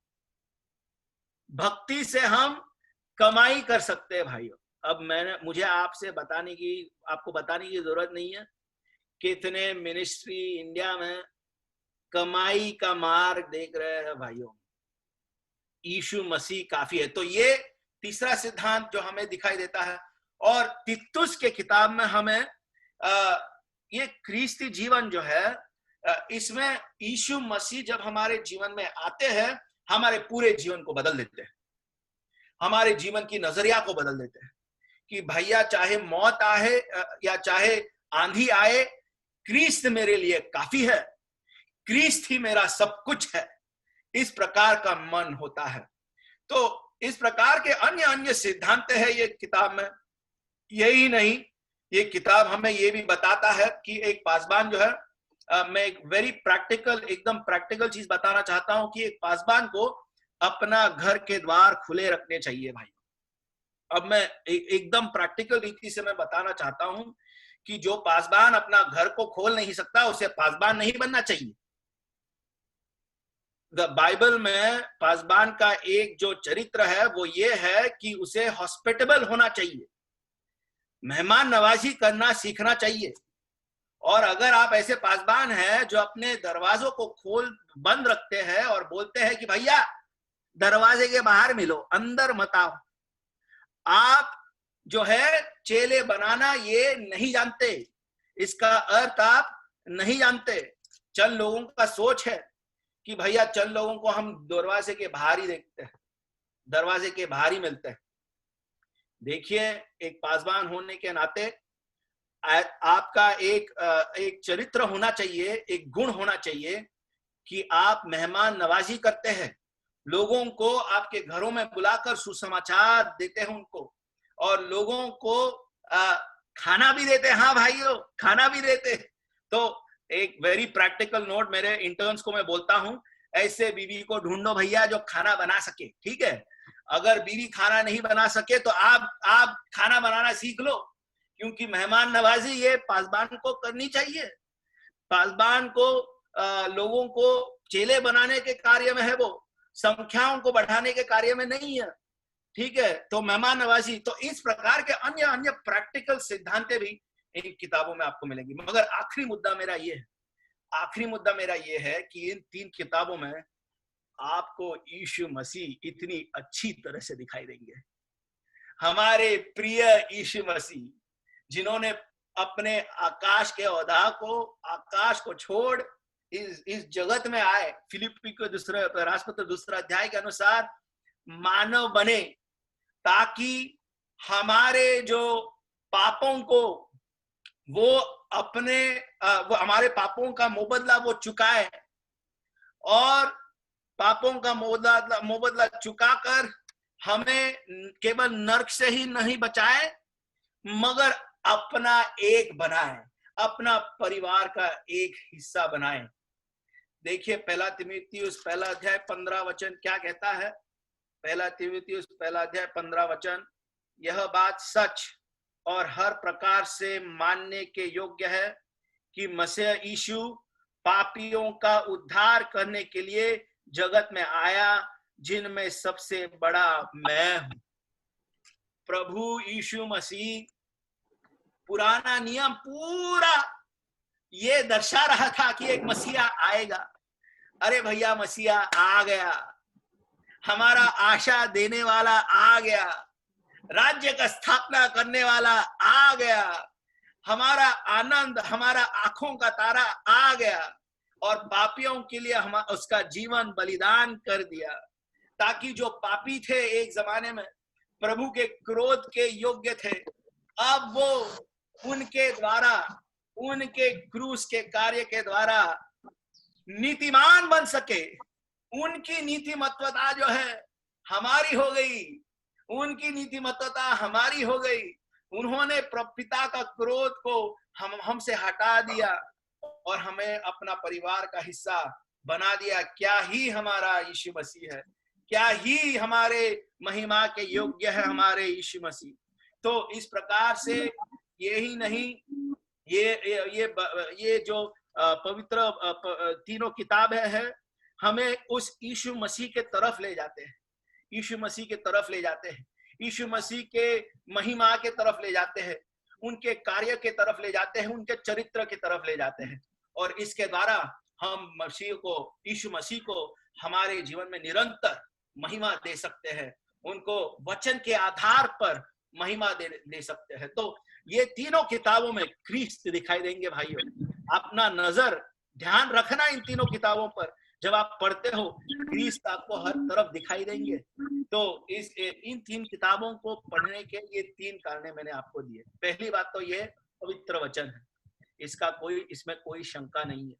भक्ति से हम कमाई कर सकते हैं। भाइयों, अब मुझे आपको बताने की जरूरत नहीं है कितने मिनिस्ट्री इंडिया में कमाई का मार्ग देख रहे हैं। भाइयों, यीशु मसीह काफी है। तो ये तीसरा सिद्धांत जो हमें दिखाई देता है। और तीतुस के किताब में हमें ये क्रिस्ती जीवन जो है, इसमें यीशु मसीह जब हमारे जीवन में आते हैं, हमारे पूरे जीवन को बदल देते हैं, हमारे जीवन की नजरिया को बदल देते हैं कि भैया चाहे मौत आए या चाहे आंधी आए, क्रिस्त मेरे लिए काफी है, क्रिस्त ही मेरा सब कुछ है। इस प्रकार का मन होता है। तो इस प्रकार के अन्य सिद्धांत है ये किताब में। यही नहीं, ये किताब हमें ये भी बताता है कि एक पासबान जो है, मैं एक वेरी प्रैक्टिकल, एकदम प्रैक्टिकल चीज बताना चाहता हूं कि एक पासबान को अपना घर के द्वार खुले रखने चाहिए। भाई, अब मैं एकदम प्रैक्टिकल रीति से मैं बताना चाहता हूं कि जो पासबान अपना घर को खोल नहीं सकता, उसे पासबान नहीं बनना चाहिए। बाइबल में पासबान का एक जो चरित्र है वो ये है कि उसे हॉस्पिटेबल होना चाहिए, मेहमान नवाजी करना सीखना चाहिए। और अगर आप ऐसे पासबान हैं जो अपने दरवाजों को बंद रखते हैं और बोलते हैं कि भैया दरवाजे के बाहर मिलो, अंदर मत आओ, आप जो है चेले बनाना ये नहीं जानते, इसका अर्थ आप नहीं जानते। चंद लोगों का सोच है कि भैया चंद लोगों को हम दरवाजे के बाहर ही देखते हैं, दरवाजे के बाहर ही मिलते हैं। देखिए, एक पासबान होने के नाते आपका एक चरित्र होना चाहिए, एक गुण होना चाहिए कि आप मेहमान नवाजी करते हैं, लोगों को आपके घरों में बुलाकर सुसमाचार देते हैं उनको, और लोगों को खाना भी देते हैं। हाँ भाइयों, खाना भी देते। तो एक वेरी प्रैक्टिकल नोट मेरे इंटर्न्स को मैं बोलता हूं, ऐसे बीवी को ढूंढो भैया जो खाना बना सके। ठीक है, अगर बीवी खाना नहीं बना सके तो आप खाना बनाना सीख लो, क्योंकि मेहमान नवाजी ये पासबान को करनी चाहिए। पासबान को लोगों को चेले बनाने के कार्य में है, वो संख्याओं को बढ़ाने के कार्य में नहीं है। ठीक है, तो मेहमान नवाजी, तो इस प्रकार के अन्य प्रैक्टिकल सिद्धांतें भी इन किताबों में आपको मिलेंगी। मगर आखिरी मुद्दा मेरा ये है आखिरी मुद्दा मेरा ये है कि इन 3 किताबों में आपको यीशु मसीह इतनी अच्छी तरह से दिखाई देंगे। हमारे प्रिय यीशु मसीह, जिन्होंने अपने आकाश के औदा को, आकाश को छोड़ इस जगत में आए, फिलिप्पी के राष्ट्रपत्र 2 अध्याय के अनुसार मानव बने, ताकि हमारे जो पापों को वो अपने वो हमारे पापों का मुबदला वो चुकाए, और पापों का मुबदला चुकाकर हमें केवल नरक से ही नहीं बचाए, मगर अपना एक बनाए, अपना परिवार का एक हिस्सा बनाए। देखिए 1 तीमुथियुस 1 अध्याय 15 वचन क्या कहता है। 1 तीमुथियुस 1 अध्याय 15 वचन, यह बात सच और हर प्रकार से मानने के योग्य है कि मसीह यीशु पापियों का उद्धार करने के लिए जगत में आया, जिनमें सबसे बड़ा मैं हूं। प्रभु यीशु मसीह, पुराना नियम पूरा ये दर्शा रहा था कि एक मसीहा आएगा। अरे भैया, मसीहा आ गया, हमारा आशा देने वाला आ गया, राज्य का स्थापना करने वाला आ गया, हमारा आनंद, हमारा आंखों का तारा आ गया, और पापियों के लिए हम उसका जीवन बलिदान कर दिया, ताकि जो पापी थे एक जमाने में, प्रभु के क्रोध के योग्य थे, अब वो उनके द्वारा, उनके क्रूस के कार्य के द्वारा नीतिमान बन सके। उनकी नीतिमत्वता जो है हमारी हो गई, उनकी नीतिमत्वता हमारी हो गई। उन्होंने पिता का क्रोध को हमसे हटा दिया और हमें अपना परिवार का हिस्सा बना दिया। क्या ही हमारा यीशु मसीह है, क्या ही हमारे महिमा के योग्य है हमारे यीशु मसीह। तो इस प्रकार से यही नहीं, ये जो पवित्र तीनों किताबें हैं, हमें उस यीशु मसीह के तरफ ले जाते हैं, यीशु मसीह के तरफ ले जाते हैं, यीशु मसीह के महिमा के तरफ ले जाते हैं, उनके कार्य के तरफ ले जाते हैं, उनके चरित्र की तरफ ले जाते हैं। और इसके द्वारा हम मसीह को, यीशु मसीह को हमारे जीवन में निरंतर महिमा दे सकते हैं, उनको वचन के आधार पर महिमा दे सकते हैं। तो ये तीनों किताबों में ख्रीस्त दिखाई देंगे। भाइयों, अपना नजर ध्यान रखना इन तीनों किताबों पर। जब आप पढ़ते हो, ख्रीस्त आपको हर तरफ दिखाई देंगे। तो इन 3 किताबों को पढ़ने के ये 3 कारण मैंने आपको दिए। पहली बात तो ये पवित्र वचन है, इसमें कोई शंका नहीं है।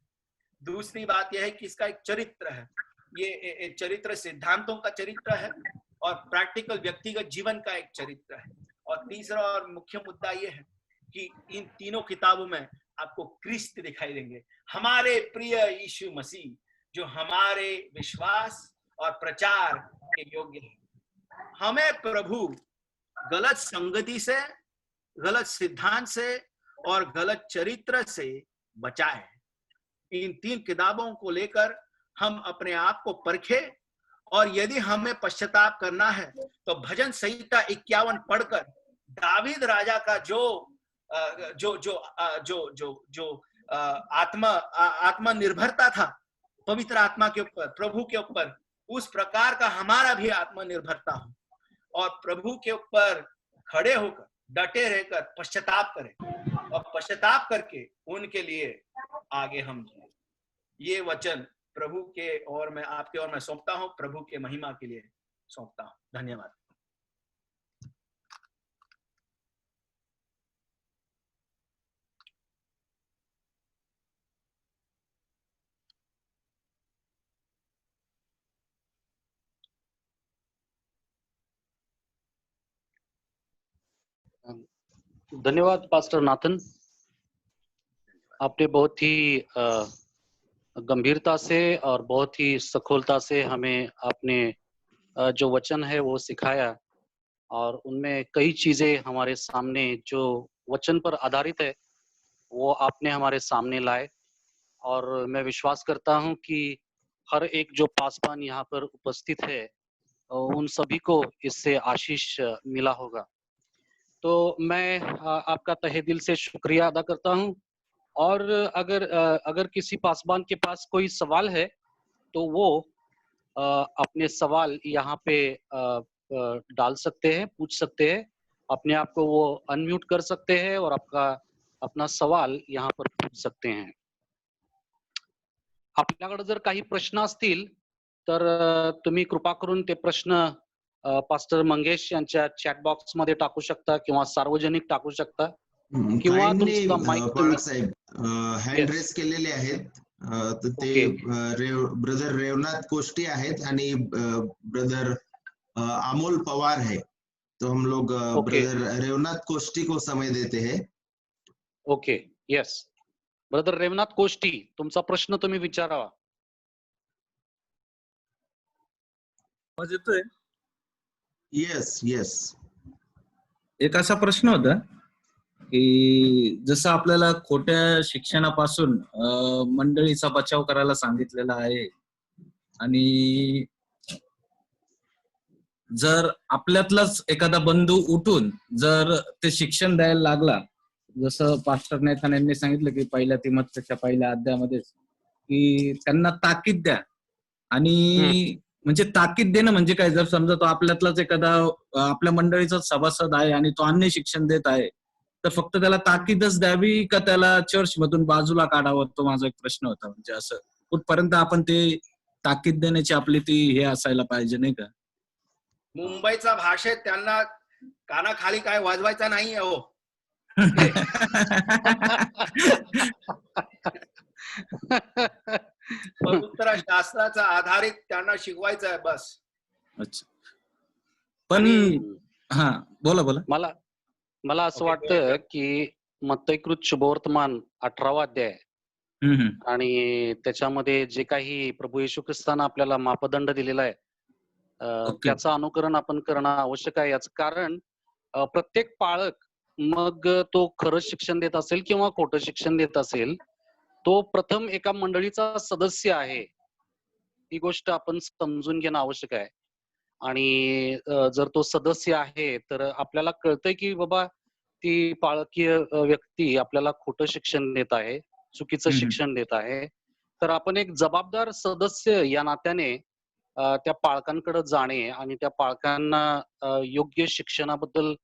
दूसरी बात यह है कि इसका एक चरित्र है, ये एक चरित्र सिद्धांतों का चरित्र है और प्रैक्टिकल व्यक्तिगत जीवन का एक चरित्र है। और तीसरा और मुख्य मुद्दा ये है कि इन तीनों किताबों में आपको ख्रीस्त दिखाई देंगे, हमारे प्रिय यीशु मसीह, जो हमारे विश्वास और प्रचार के योग्य है। हमें प्रभु गलत संगति से, गलत सिद्धांत से और गलत चरित्र से बचाए। इन 3 किताबों को लेकर हम अपने आप को परखें, और यदि हमें पश्चाताप करना है तो भजन संहिता 51 पढ़कर दावीद राजा का जो आत्मा निर्भरता था पवित्र आत्मा के ऊपर, प्रभु के ऊपर, उस प्रकार का हमारा भी आत्मनिर्भरता हो, और प्रभु के ऊपर खड़े होकर, डटे रहकर पश्चाताप करें, और पश्चाताप करके उनके लिए आगे हम जिए। ये वचन प्रभु के और मैं आपके और मैं सौंपता हूं, प्रभु के महिमा के लिए सौंपता हूं। धन्यवाद। धन्यवाद पास्टर नाथन, आपने बहुत ही गंभीरता से और बहुत ही सखोलता से हमें अपने जो वचन है वो सिखाया, और उनमें कई चीजें हमारे सामने जो वचन पर आधारित है वो आपने हमारे सामने लाए। और मैं विश्वास करता हूं कि हर एक जो पासवान यहाँ पर उपस्थित है उन सभी को इससे आशीष मिला होगा। तो मैं आपका तहे दिल से शुक्रिया अदा करता हूं और अगर किसी पासवान के पास कोई सवाल है तो वो अपने सवाल यहाँ पे डाल सकते हैं, पूछ सकते हैं, अपने आप को वो अनम्यूट कर सकते हैं और अपना सवाल यहाँ पर पूछ सकते हैं. आपल्याकडे जर काही प्रश्न असतील तर तुम्ही कृपा करून ते प्रश्न पास्टर मंगेश यांच्या चॅट बॉक्स मध्ये टाकू शकता किंवा सार्वजनिक टाकू शकता किंवा काहींनी तुमचा माईक पवार साहेब हँड Yes. रेस केलेले आहेत. तर ते ब्रदर रेवनाथ कोष्टी आहेत आणि ब्रदर अमोल पवार है. तो हम लोग ब्रदर रेवनाथ कोष्टी को समय देते हैं. ओके. येस. ब्रदर रेवनाथ कोष्टी, तुमचा प्रश्न तुम्ही विचारावा. आवाज येतोय? Yes yes. एक असा प्रश्न होता की जसं आपल्याला खोट्या शिक्षणापासून मंडळीचा बचाव करायला सांगितलेला आहे आणि जर आपल्यातलाच एखादा बंधू उठून जर ते शिक्षण द्यायला लागला, जसं पास्टर नेथान यांनी सांगितलं की पहिल्या तिमोथेच्या पहिल्या अध्यायामध्ये की त्यांना ताकीद द्या आणि म्हणजे ताकीद देणं म्हणजे काय, जर समजा तो आपल्यातलाच एखादा आपल्या मंडळीचा सभासद आहे आणि तो अन्य शिक्षण देत आहे तर फक्त त्याला ताकीदच द्यावी का त्याला चर्च मधून बाजूला काढावं, तो माझा एक प्रश्न होता. म्हणजे असं कुठपर्यंत आपण ते ताकीद देण्याची आपली ती हे असायला पाहिजे नाही का. मुंबईचा भाषेत त्यांना कानाखाली काय वाजवायचा नाहीये हो. पवित्र शास्त्राचा आधारित त्यांना शिकवायचं आहे बस. अच्छा. पण हा बोला बोला. मला असं वाटतं की मत्तईकृत शुभवर्तमान 18वा अध्याय आणि त्याच्यामध्ये जे काही प्रभू येशू ख्रिस्तानं आपल्याला मापदंड दिलेला आहे त्याचं अनुकरण आपण करणं आवश्यक आहे. याचं कारण प्रत्येक पाळक मग तो खरं शिक्षण देत असेल किंवा खोटं शिक्षण देत असेल, तो प्रथम एका मंडळीचा सदस्य आहे. ही गोष्ट आपण समजून घेणं आवश्यक आहे. आणि जर तो सदस्य आहे तर आपल्याला कळतंय की बाबा ती पाळकीय व्यक्ती आपल्याला खोटं शिक्षण देत आहे, चुकीचं शिक्षण देत आहे, तर आपण एक जबाबदार सदस्य या नात्याने त्या पालकांकडे जाणे आणि त्या पालकांना योग्य शिक्षणाबद्दल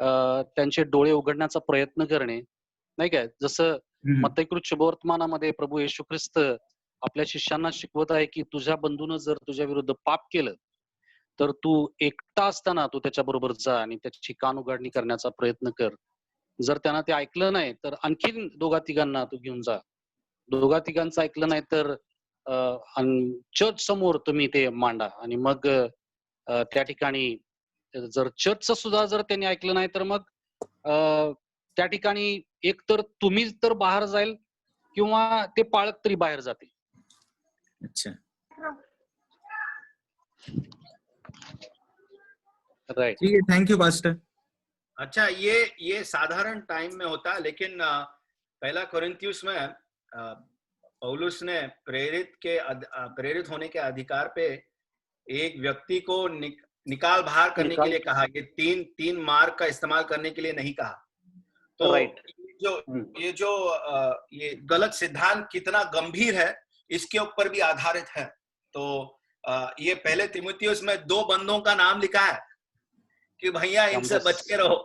त्यांचे डोळे उघडण्याचा प्रयत्न करणे, नाही काय. जसं मत्तईकृत शुभवर्तमानामध्ये प्रभू येशू ख्रिस्त आपल्या शिष्यांना शिकवत आहे की तुझ्या बंधूनं जर तुझ्या विरुद्ध पाप केलं तर तू एकटा असताना तू त्याच्या बरोबर जा आणि त्याची कान उघडणी करण्याचा प्रयत्न कर. जर त्यांना ते ऐकलं नाही तर आणखीन दोघा तिघांना तू घेऊन जा. दोघा तिघांचं ऐकलं नाही तर चर्च समोर तुम्ही ते मांडा आणि मग त्या ठिकाणी जर चर्चचं सुद्धा जर त्यांनी ऐकलं नाही तर मग त्या ठिकाणी एक तर तुम्हीच तर बाहेर जाईल किंवा ते पाळक तरी बाहेर जातील. अच्छा. राइट. ठीक है, थैंक यू पास्टर. अच्छा, ये साधारण टाइम में होता है, लेकिन पहला कोरिन्थियुस में पौलुस ने प्रेरित होने के अधिकार पे एक व्यक्ति को निकाल बाहर करने के लिए कहा. ये तीन मार्ग का इस्तेमाल करने के लिए नहीं कहा. तो ये जो ये गलत सिद्धांत कितना गंभीर है इसके ऊपर भी आधारित है. तो ये पहले तिमुथियुस में 2 बंदों का नाम लिखा है कि भैया इनसे बच के रहो,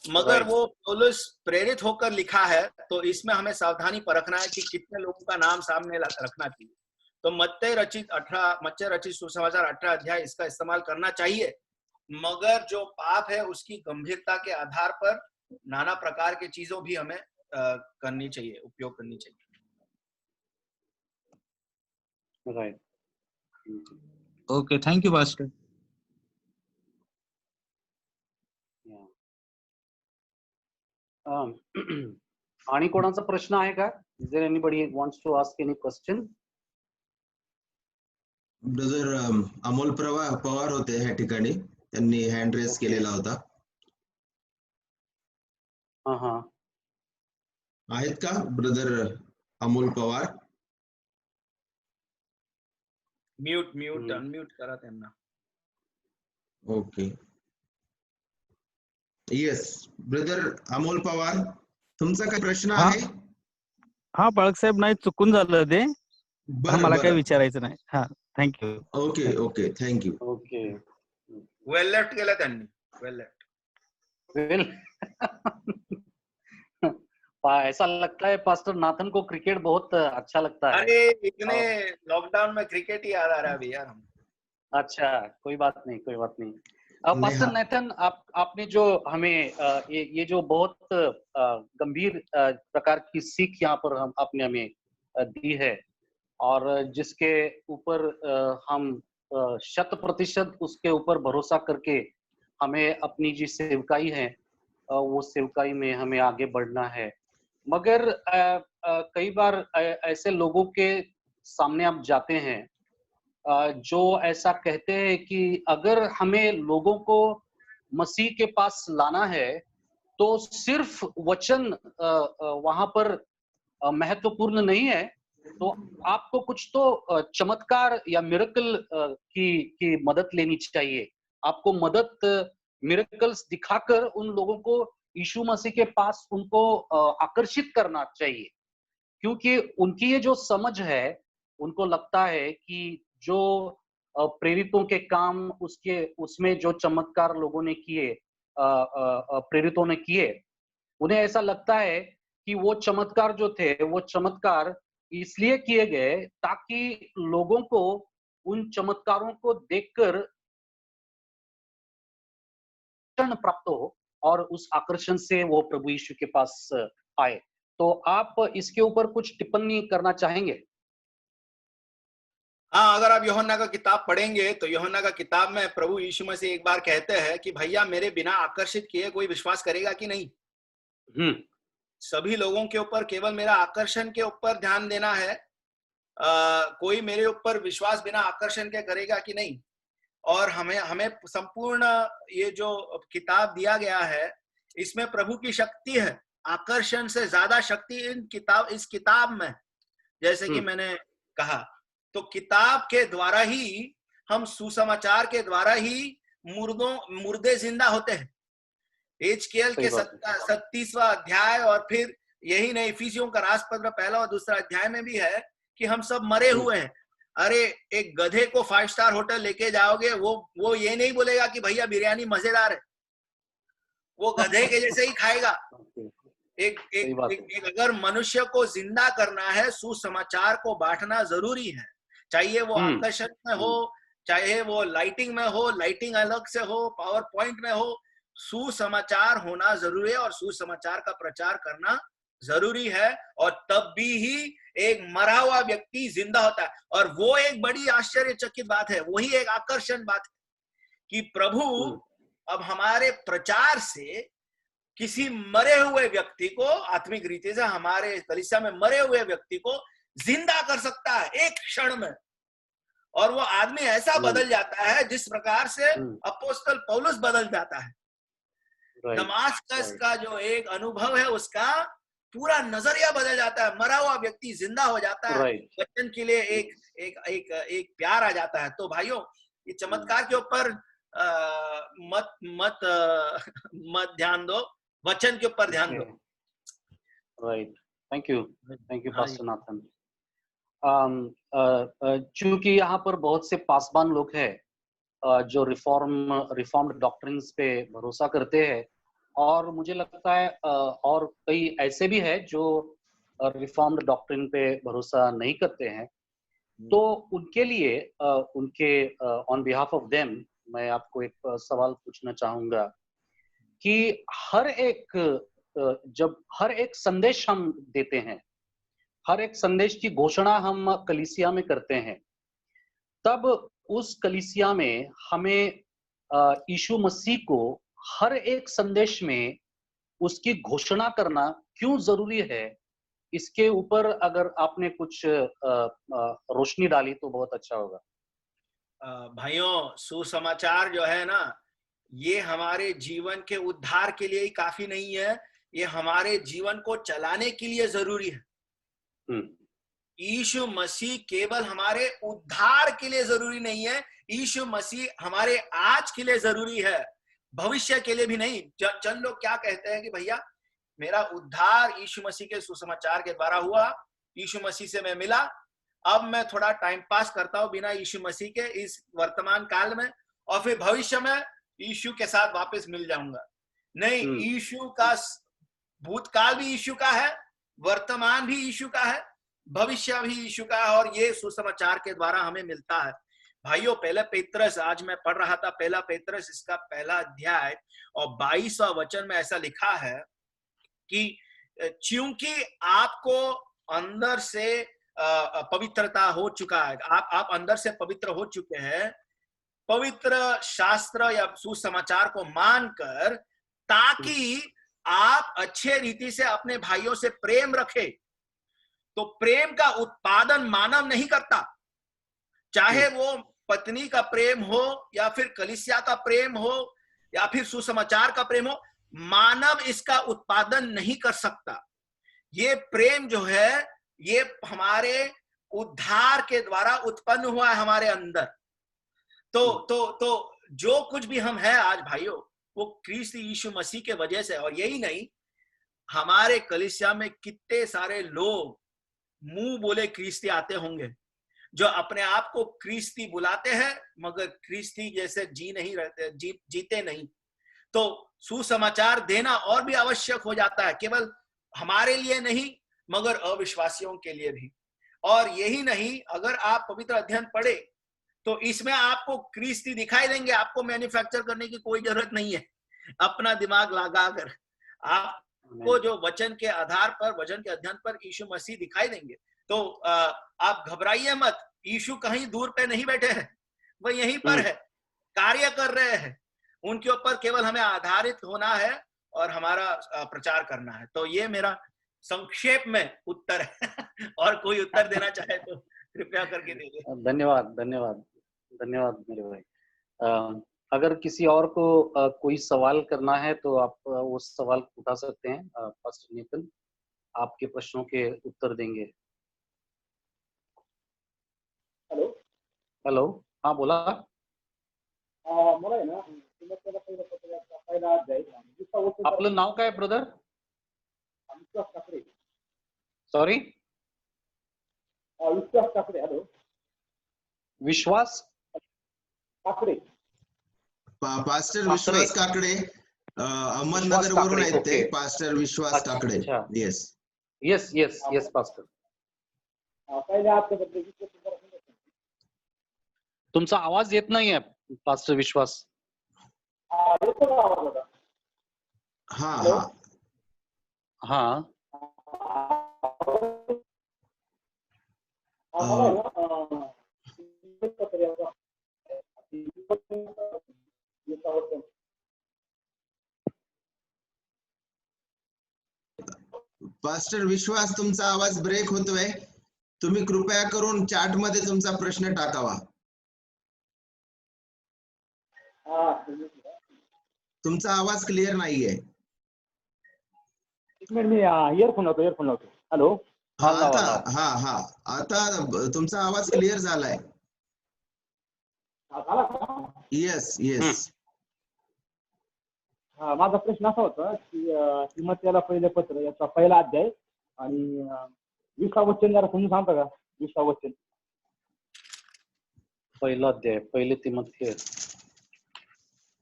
मगर वो पौलुस प्रेरित होकर लिखा है तो इसमें हमें सावधानी परखना है कि कितने लोगों का नाम सामने रखना चाहिए. तो मत्ती रचित सुसमाचार 18 अध्याय इसका इस्तेमाल करना चाहिए, मगर जो पाप है उसकी गंभीरता के आधार पर नाना प्रकार की चीजों भी हमें करनी चाहिए, उपयोग करनी चाहिए. Right. Okay, thank you pastor. आणि कोणाचा प्रश्न आहे का? Is there anybody wants to ask any question? Brother Amol Pawar होते ह्या ठिकाणी, त्यांनी हँड रेस केलेला होता. आहेत का ब्रदर अमोल पवार? अनम्यूट करा त्यांना. Okay. Yes brother Amol Pawar, तुमचा काय प्रश्न आहे? हा बाळक साहेब, नाही चुकून झालं ते. बरं मला काही बरं विचारायचं नाही. हा, thank you. Okay okay thank you. Okay well left केलं त्यांनी, वेल लेफ्ट. वेल ऐसा लगता है पास्टर नाथन को क्रिकेट बहुत अच्छा लगता है. अरे इतने लॉकडाउन में क्रिकेट ही याद आ रहा है अभी यार हम. अच्छा, कोई बात नहीं, कोई बात नहीं. नहीं, पास्टर हाँ. नेथन, आपने जो हमें ये जो बहुत गंभीर प्रकार की सीख यहाँ पर आपने हमें दी है, और जिसके ऊपर हम 100% उसके ऊपर भरोसा करके हमें अपनी जी सेवकाई है, वो सेवकाई में हमें आगे बढ़ना है. मगर कई बार ऐसे लोगों के सामने आप जाते हैं जो ऐसा कहते हैं कि अगर हमें लोगों को मसीह के पास लाना है तो सिर्फ वचन वहां पर महत्वपूर्ण नहीं है, तो आपको कुछ तो चमत्कार या मिरेकल की मदद लेनी चाहिए. आपको मदद मिरेकल्स दिखाकर उन लोगों को यीशु मसीह के पास उनको आकर्षित करना चाहिए, क्योंकि उनकी ये जो समझ है, उनको लगता है कि जो प्रेरितों के काम, उसमें जो चमत्कार लोगों ने किए, प्रेरितों ने किए, उन्हें ऐसा लगता है कि वो चमत्कार जो थे, वो चमत्कार इसलिए किए गए ताकि लोगों को उन चमत्कारों को देखकर आकर्षण प्राप्त हो और उस आकर्षण से वो प्रभु यीशु के पास आए. तो आप इसके ऊपर कुछ टिप्पणी करना चाहेंगे? हाँ, अगर आप यूहन्ना का किताब पढ़ेंगे तो यूहन्ना का किताब में प्रभु यीशु मसीह एक बार कहते हैं कि भैया मेरे बिना आकर्षित किए कोई विश्वास करेगा कि नहीं. सभी लोगों के ऊपर केवल मेरा आकर्षण के ऊपर ध्यान देना है. कोई मेरे ऊपर विश्वास बिना आकर्षण के करेगा कि नहीं. और हमें संपूर्ण ये जो किताब दिया गया है, इसमें प्रभु की शक्ति है. आकर्षण से ज्यादा शक्ति इस किताब में, जैसे कि मैंने कहा, तो किताब के द्वारा ही, हम सुसमाचार के द्वारा ही मुर्दे जिंदा होते हैं. एचकेएल के 37वां अध्याय, और फिर यही नहीं, इफिसियों का राजपत्र 1 और 2 अध्याय में भी है कि हम सब मरे हुए हैं. अरे एक गधे को 5 स्टार होटल लेके जाओगे, वो ये नहीं बोलेगा कि भैया बिरयानी मजेदार है. वो गधे के जैसे ही खाएगा. एक अगर मनुष्य को जिंदा करना है, सुसमाचार को बांटना जरूरी है. चाहिए वो आकर्षण में हो, चाहे वो लाइटिंग में हो, लाइटिंग अलग से हो, पावर पॉइंट में हो, सुसमाचार होना जरूरी है और सुसमाचार का प्रचार करना जरूरी है. और तब भी ही एक मरा हुआ व्यक्ति जिंदा होता है. और वो एक बड़ी आश्चर्यचकित बात है, वही एक आकर्षण बात है कि प्रभु अब हमारे प्रचार से किसी मरे हुए व्यक्ति को, आत्मिक रीति से हमारे कलीसिया में मरे हुए व्यक्ति को जिंदा कर सकता है एक क्षण में. और वो आदमी ऐसा बदल जाता है जिस प्रकार से अपोस्तल पौलुस बदल जाता है. दमास्कस का जो एक अनुभव है, उसका पूरा नजरिया बदल जाता है. मरा हुआ व्यक्ति जिंदा हो जाता है. वचन के लिए एक प्यार आ जाता है. तो भाइयों, ये चमत्कार के ऊपर मत ध्यान दो, वचन के ऊपर ध्यान दो. Right, thank you pastor Nathan. चूंकि यहाँ पर बहुत से पासवान लोग हैं जो रिफॉर्म्ड डॉक्ट्रिन्स पे भरोसा करते हैं, और मुझे लगता है और कई ऐसे भी हैं जो रिफॉर्म्ड डॉक्ट्रिन पे भरोसा नहीं करते हैं. तो उनके लिए उनके ऑन बिहाफ ऑफ देम मैं आपको एक सवाल पूछना चाहूंगा कि जब हर एक संदेश हम देते हैं, हर एक संदेश की घोषणा हम कलीसिया में करते हैं, तब उस कलीसिया में हमें यीशु मसीह को हर एक संदेश में उसकी घोषणा करना क्यों जरूरी है? इसके ऊपर अगर आपने कुछ रोशनी डाली तो बहुत अच्छा होगा. भाइयों, सुसमाचार जो है ना, ये हमारे जीवन के उद्धार के लिए ही काफी नहीं है, ये हमारे जीवन को चलाने के लिए जरूरी है. यीशु मसीह केवल हमारे उद्धार के लिए जरूरी नहीं है, यीशु मसीह हमारे आज के लिए जरूरी है, भविष्य के लिए भी नहीं. चंद लोग क्या कहते हैं कि भैया मेरा उद्धार यीशु मसीह के सुसमाचार के द्वारा हुआ, यीशु मसीह से मैं मिला, अब मैं थोड़ा टाइम पास करता हूं बिना यीशु मसीह के इस वर्तमान काल में, और फिर भविष्य में यीशु के साथ वापस मिल जाऊंगा। नहीं, यीशु का भूतकाल भी यीशु का है, वर्तमान भी यीशु का है, भविष्य भी यीशु का है, और ये सुसमाचार के द्वारा हमें मिलता है। भाइयों, पहला पेत्रस, आज मैं पढ़ रहा था पहला पेत्रस, इसका पहला अध्याय और 22वां वचन में ऐसा लिखा है कि क्योंकि आपको अंदर से पवित्रता हो चुका है, आप अंदर से पवित्र हो चुके हैं, पवित्र शास्त्र या सुसमाचार को मानकर, ताकि आप अच्छे रीति से अपने भाइयों से प्रेम रखें। तो प्रेम का उत्पादन मानव नहीं करता, चाहे वो पत्नी का प्रेम हो या फिर कलीसिया का प्रेम हो या फिर सुसमाचार का प्रेम हो, मानव इसका उत्पादन नहीं कर सकता। ये प्रेम जो है, ये हमारे उद्धार के द्वारा उत्पन्न हुआ है हमारे अंदर। तो जो कुछ भी हम हैं आज भाइयों, वो ख्रीस्त यीशु मसीह के वजह से। और यही नहीं, हमारे कलीसिया में कितने सारे लोग मुंह बोले ख्रीस्ती आते होंगे, जो अपने आप को ख्रीस्ती बुलाते हैं मगर ख्रीस्ती जैसे जीते नहीं। तो सुसमाचार देना और भी आवश्यक हो जाता है, केवल हमारे लिए नहीं मगर अविश्वासियों के लिए भी। और यही नहीं, अगर आप पवित्र अध्ययन पढ़े तो इसमें आपको ख्रीस्ती दिखाई देंगे, आपको मैन्युफैक्चर करने की कोई जरूरत नहीं है। अपना दिमाग लगाकर आपको जो वचन के आधार पर, वचन के अध्ययन पर यीशु मसीह दिखाई देंगे। तो आप घबराइए मत, यीशु कहीं दूर पे नहीं बैठे हैं, वो यहीं पर है, कार्य कर रहे हैं। उनके ऊपर केवल हमें आधारित होना है और हमारा प्रचार करना है। तो ये मेरा संक्षेप में उत्तर है। और कोई उत्तर देना चाहे तो कृपया करके दे दे। धन्यवाद धन्यवाद धन्यवाद मेरे भाई। अगर किसी और को कोई सवाल करना है तो आप वो सवाल उठा सकते हैं। पास्टर नितिन आपके प्रश्नों के उत्तर देंगे। हॅलो हेलो, हाँ बोला। मला आहे ना सुरुवातीला पहिलं पत्र पहिला अध्याय आपलं नाव काय ब्रदर? विश्वास ठाकरे. सॉरी, विश्वास ठाकरे. हॅलो, विश्वास ठाकरे. पास्टर विश्वास काकडे, अहमदनगर वरून आहेत ते. पास्टर विश्वास Kakade. Yes yes yes yes pastor. पहिल्या अध्यायाबद्दल तुमचा आवाज येत नाहीये पास्टर विश्वास. येतो का आवाज आता? हा हॅलो? हाँ मला आहे ना पत्र आता पास्टर विश्वास, तुमचा आवाज ब्रेक होतोय. तुम्ही कृपया करून चॅट मध्ये तुमचा प्रश्न टाकावा. तुमचा आवाज क्लिअर नाहीये. एक मिनिट, मी इयरफोन लावतो. हॅलो, आता तुमचा आवाज क्लिअर झालाय. Yes yes. माझा प्रश्न असा होता की तिमोथेला पहिले पत्र याचा पहिला अध्याय आणि 20 वचन जरा समजून सांगता का? 20 वचन पहिला अध्याय, पहिले तिमोथेय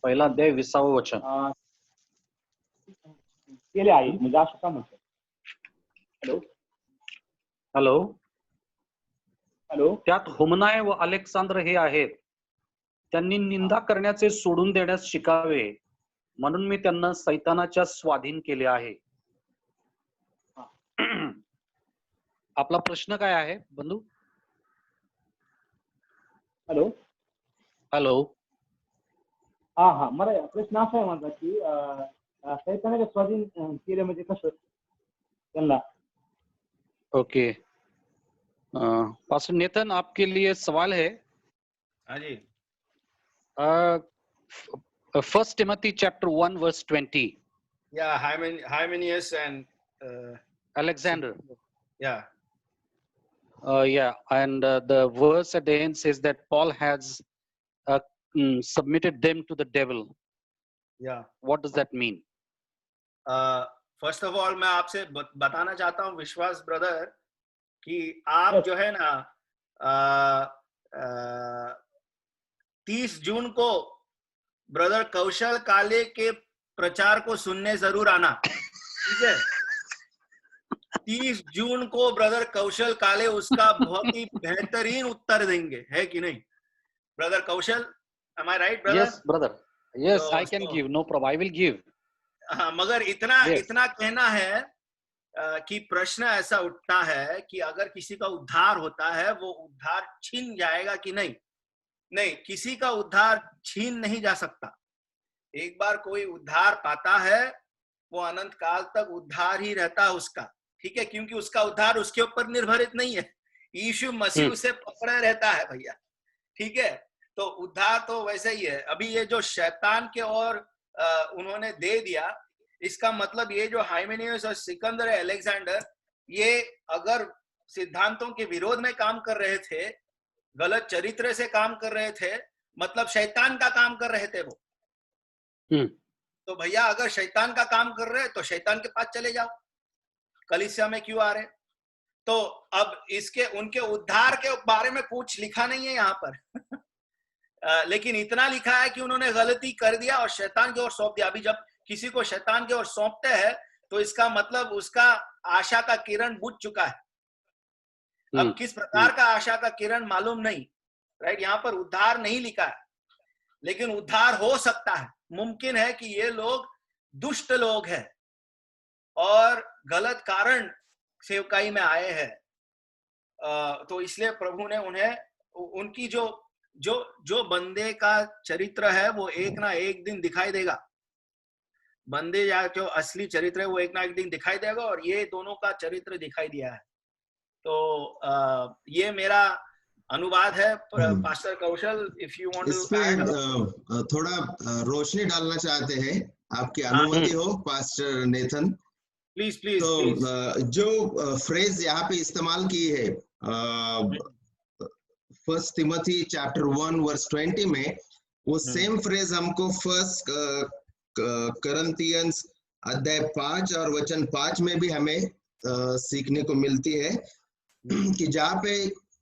पहिला अध्याय 20 वचन केले आहे, म्हणजे असं का म्हणतात? Hello hello, hello. त्यात हुमनाय व अलेक्सांद्र हे आहेत. त्यांनी निंदा करण्याचे सोडून देण्यास शिकावे, म्हणून मी त्यांना सैतानाच्या स्वाधीन केले आहे. आपला प्रश्न काय आहे बंधू? Hello hello. हा मला प्रश्न असा आहे माझा की सैतानाच्या स्वाधीन केले म्हणजे कसं त्यांना? ओके, पास्टर नेथन आपके लिए सवाल है. हाँ जी. First Timothy chapter 1 verse 20. Yeah, Hymenaeus and Alexander. yeah. Yeah, and the verse at the end says that Paul has submitted them to the devil. Yeah. What does that mean? First of all मैं आपसे बताना चाहता हूँ विश्वास ब्रदर कि आप जो है ना 30 जून को ब्रदर कौशल काले के प्रचार को सुनने जरूर आना, ठीक है? 30 जून को ब्रदर कौशल काले उसका बहुत ही बेहतरीन उत्तर देंगे, है कि नहीं brother Kaushal? Am I right, brother? Yes, brother. Yes, So- I can give. No problem. I will give. हाँ, मगर इतना Yes. इतना कहना है कि प्रश्न ऐसा उठता है कि अगर किसी का उद्धार होता है वो उद्धार छीन जाएगा कि नहीं? नहीं, किसी का उद्धार छीन नहीं जा सकता। एक बार कोई उद्धार पाता है वो अनंत काल तक उद्धार ही रहता है उसका, ठीक है? क्योंकि उसका उद्धार उसके ऊपर निर्भरित नहीं है, यीशु मसीह उसे पकड़े रहता है भैया, ठीक है? तो उद्धार तो वैसे ही है। अभी ये जो शैतान के और उन्होंने दे दिया, इसका मतलब ये जो हाइमेनियस और सिकंदर अलेक्जेंडर, ये अगर सिद्धांतों के विरोध में काम कर रहे थे, गलत चरित्र से काम कर रहे थे, मतलब शैतान का काम कर रहे थे वो। तो भैया अगर शैतान का काम कर रहे तो शैतान के पास चले जाओ, कलीसिया में क्यों आ रहे? तो अब इसके उनके उद्धार के बारे में कुछ लिखा नहीं है यहाँ पर लेकिन इतना लिखा है कि उन्होंने गलती कर दिया और शैतान की ओर सौंप दिया। अभी जब किसी को शैतान की ओर सौंपते हैं तो इसका मतलब उसका आशा का किरण बुझ चुका है। अब किस प्रकार का आशा का किरण मालूम नहीं, राइट? यहाँ पर उद्धार नहीं लिखा है, लेकिन उद्धार हो सकता है। मुमकिन है कि ये लोग दुष्ट लोग हैं और गलत कारण सेवकाई में आए हैं, तो इसलिए प्रभु ने उन्हें उनकी जो बंदे का चरित्र है वो एक ना एक दिन दिखाई देगा। बंदे या जो असली चरित्र है वो एक ना एक दिन दिखाई देगा, और ये दोनों का चरित्र दिखाई दिया है। तो ये मेरा अनुवाद है। Pastor Kaushal, if you want इस टू ऐड पे थोड़ा रोशनी डालना चाहते हैं, आपकी अनुमति हो पास्टर नेथन? प्लीज प्लीज तो प्लीज। जो फ्रेज यहाँ पे इस्तेमाल की है फर्स्ट तिमोथी चैप्टर 1 वर्स 20 में, वो सेम फ्रेज हमको फर्स्ट करंथियंस अध्याय 5 और वचन 5 में भी हमें सीखने को मिलती है कि जहाँ पे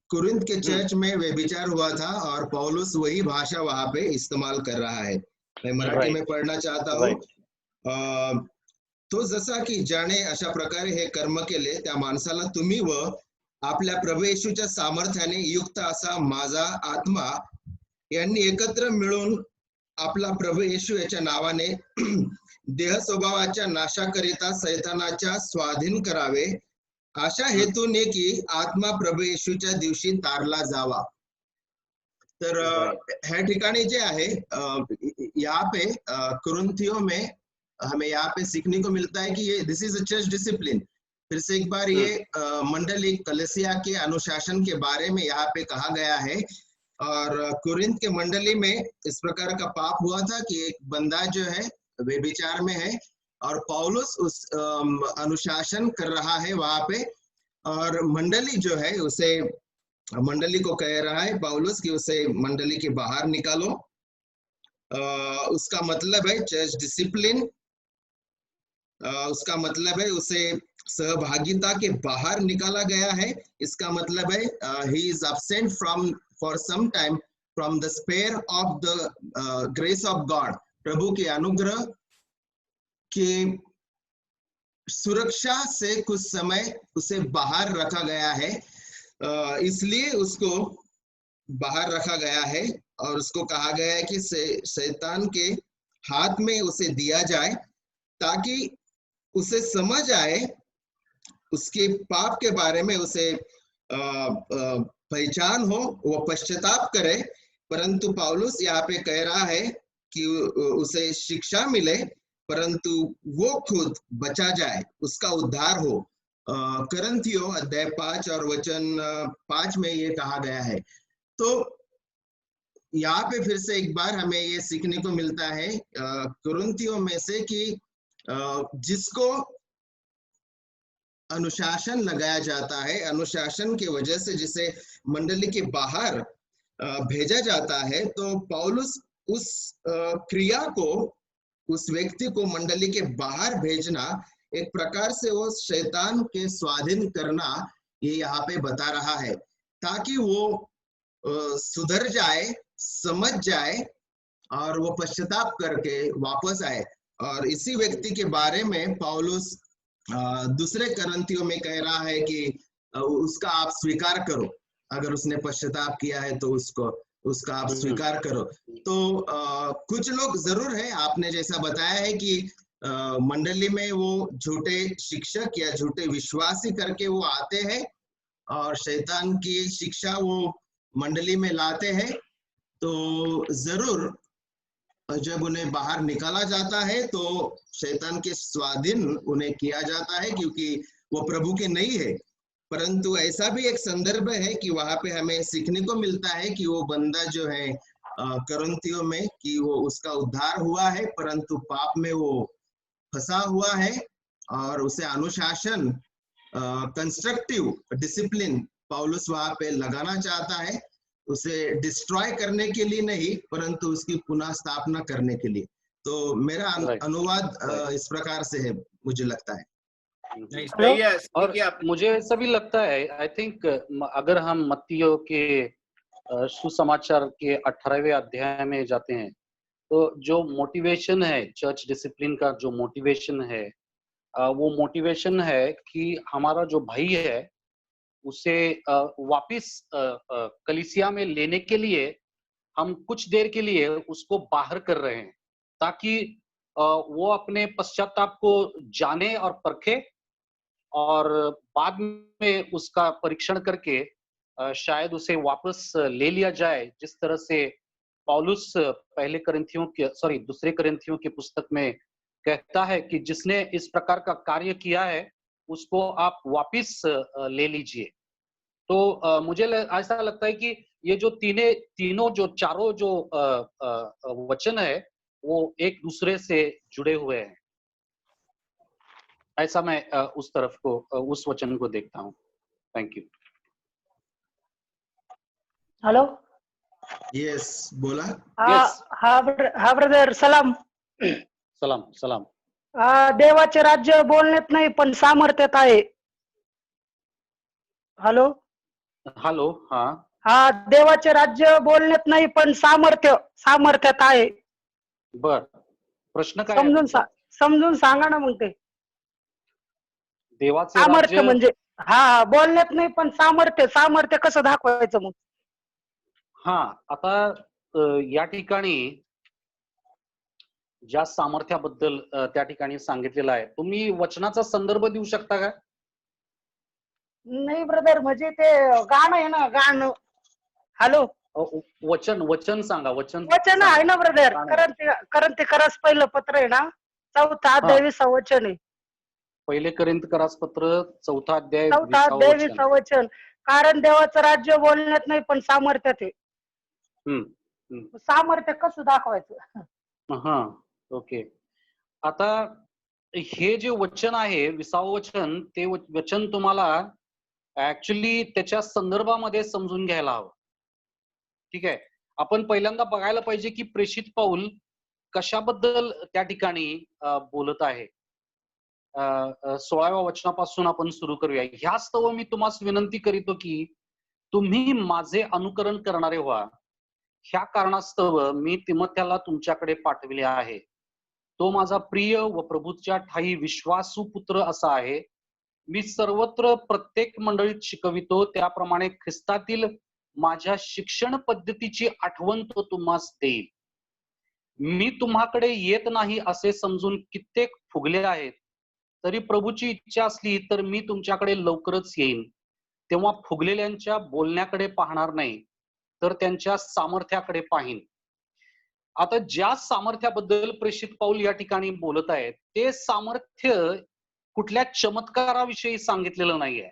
कुरिन्थ के चर्च में व्यभिचार हुआ था और पौलुस वही भाषा वहां पे इस्तेमाल कर रहा है। मैं मराठी में पढ़ना चाहता हूँ। तो जसा की जाणे अशा प्रकारे हे कर्म केले त्या माणसाला तुम्ही व आपल्या प्रभू येशूच्या सामर्थ्याने युक्त असा माझा आत्मा यांनी एकत्र मिळून आपला प्रभू येशू याच्या नावाने देह स्वभावाच्या नाशाकरिता सैतानाच्या स्वाधीन करावे, अशा हेतूने की आत्मा प्रभू येशूच्या दिवशी तारला जावा। तर ह्या ठिकाणी जे आहे यहाँ पे कुरिन्थियों में हमें यहाँ पे सीखने को मिलता है कि ये this is a church discipline. फिर से एक बार ये मंडली कलीसिया के अनुशासन के बारे में यहाँ पे कहा गया है। और कुरिन्थ के मंडली में इस प्रकार का पाप हुआ था कि एक बंदा जो है व्यभिचार में है और पौलुस उस अनुशासन कर रहा है वहां पे, और मंडली जो है उसे, मंडली को कह रहा है पौलुस कि उसे मंडली के बाहर निकालो। उसका मतलब है चर्च डिसिप्लिन, उसका मतलब है उसे सहभागिता के बाहर निकाला गया है। इसका मतलब है he is absent from for some time from the sphere of the grace of God. प्रभु के अनुग्रह की सुरक्षा से कुछ समय उसे बाहर रखा गया है, इसलिए उसको बाहर रखा गया है और उसको कहा गया है कि शैतान के हाथ में उसे दिया जाए ताकि उसे समझ आए, उसके पाप के बारे में उसे पहचान हो, वो पश्चाताप करे। परंतु पौलुस यहाँ पे कह रहा है कि उसे शिक्षा मिले परंतु वो खुद बचा जाए, उसका उद्धार हो। करंथियों अध्याय 5 और वचन 5 में ये कहा गया है। तो यहाँ पे फिर से एक बार हमें ये सीखने को मिलता है कुरिन्थियों में से कि जिसको अनुशासन लगाया जाता है, अनुशासन की वजह से जिसे मंडली के बाहर भेजा जाता है, तो पौलुस उस क्रिया को, उस व्यक्ति को मंडली के बाहर भेजना एक प्रकार से वो शैतान के स्वाधीन करना ये यहाँ पे बता रहा है, ताकि वो सुधर जाए, समझ जाए और वो पश्चाताप करके वापस आए। और इसी व्यक्ति के बारे में पौलुस दूसरे करंथियों में कह रहा है कि उसका आप स्वीकार करो, अगर उसने पश्चाताप किया है तो उसका आप स्वीकार करो। तो कुछ लोग जरूर है, आपने जैसा बताया है कि मंडली में वो झूठे शिक्षक या झूठे विश्वासी करके वो आते हैं और शैतान की शिक्षा वो मंडली में लाते हैं। तो जरूर जब उन्हें बाहर निकाला जाता है तो शैतान के स्वाधीन उन्हें किया जाता है, क्योंकि वो प्रभु के नहीं है। परंतु ऐसा भी एक संदर्भ है कि वहां पे हमें सीखने को मिलता है कि वो बंदा जो है करंथियों में कि वो उसका उद्धार हुआ है, परंतु पाप में वो फंसा हुआ है और उसे अनुशासन, कंस्ट्रक्टिव डिसिप्लिन पौलुस वहां पे लगाना चाहता है, उसे डिस्ट्रॉय करने के लिए नहीं, परंतु उसकी पुनः स्थापना करने के लिए। तो मेरा अनुवाद इस प्रकार से है, मुझे लगता है। नहीं, सही है, और मुझे ऐसा भी लगता है, आई थिंक अगर हम मत्तियों के सुसमाचार के 18वें अध्याय में जाते हैं, तो जो मोटिवेशन है चर्च डिसिप्लिन का, जो मोटिवेशन है वो मोटिवेशन है कि हमारा जो भाई है उसे वापिस कलीसिया में लेने के लिए हम कुछ देर के लिए उसको बाहर कर रहे हैं, ताकि वो अपने पश्चाताप को जाने और परखे और बाद में उसका परीक्षण करके शायद उसे वापस ले लिया जाए, जिस तरह से पौलुस दूसरे करंथियों की पुस्तक में कहता है कि जिसने इस प्रकार का कार्य किया है उसको आप वापिस ले लीजिए। तो मुझे ऐसा लगता है कि ये जो चारों जो वचन है वो एक दूसरे से जुड़े हुए हैं। ऐसा मैं उस तरफ को उस वचन को देखता हूँ। Thank you. हेलो, यस, बोला। हा ब्रदर, सलाम सलाम सलाम। देवाचे राज्य बोलण्यात नाही पण सामर्थ्यात आहे. हॅलो हॅलो, हा हा, देवाचे राज्य बोलण्यात नाही पण सामर्थ्यात आहे. बर, प्रश्न काय आहे? समजून सांगा ना मग ते. देवाचे सामर्थ्य राज्य म्हणजे हा बोलण्यात नाही पण सामर्थ्य कसं दाखवायचं मग? हा, आता या ठिकाणी ज्या सामर्थ्याबद्दल त्या ठिकाणी सांगितलेलं आहे, तुम्ही वचनाचा संदर्भ देऊ शकता का? नाही ब्रदर, म्हणजे ते गाणं आहे ना, गाणं. हॅलो, वचन सांगा, वचन आहे ना ब्रदर, करंथीकरास पहिलं पत्र आहे ना, 4 अध्याय 20 वचन आहे. पहिले करंथीकरास पत्र 4 अध्याय 4 अध्याय 20 वचन. कारण देवाचं राज्य बोलण्यात नाही पण सामर्थ्यात आहे. सामर्थ्य कसं दाखवायचं? हा, ओके. आता हे जे वचन आहे 20 वचन, ते वचन तुम्हाला ऍक्च्युली त्याच्या संदर्भामध्ये समजून घ्यायला हवं. ठीक आहे, आपण पहिल्यांदा बघायला पाहिजे की प्रेषित पाऊल कशाबद्दल त्या ठिकाणी बोलत आहे. 16व्या वचनापासून आपण सुरू करूया. ह्यास्तव मी तुम्हाला विनंती करीतो की तुम्ही माझे अनुकरण करणारे व्हा. ह्या कारणास्तव मी तिमोथेला तुमच्याकडे पाठविले आहे. तो माझा प्रिय व प्रभूच्या ठाई विश्वासू पुत्र असा आहे. मी सर्वत्र प्रत्येक मंडळीत शिकवितो, त्याप्रमाणे ख्रिस्तातील माझ्या शिक्षण पद्धतीची आठवण तो तुम्हास देईल. मी तुम्हाकडे येत नाही असे समजून कित्येक फुगले आहेत, तरी प्रभूची इच्छा असली तर मी तुमच्याकडे लवकरच येईन. तेव्हा फुगलेल्यांच्या बोलण्याकडे पाहणार नाही, तर त्यांच्या सामर्थ्याकडे पाहीन. आता ज्या सामर्थ्याबद्दल प्रेषित पाऊल या ठिकाणी बोलत आहेत, ते सामर्थ्य कुठल्या चमत्काराविषयी सांगितलेलं नाहीये.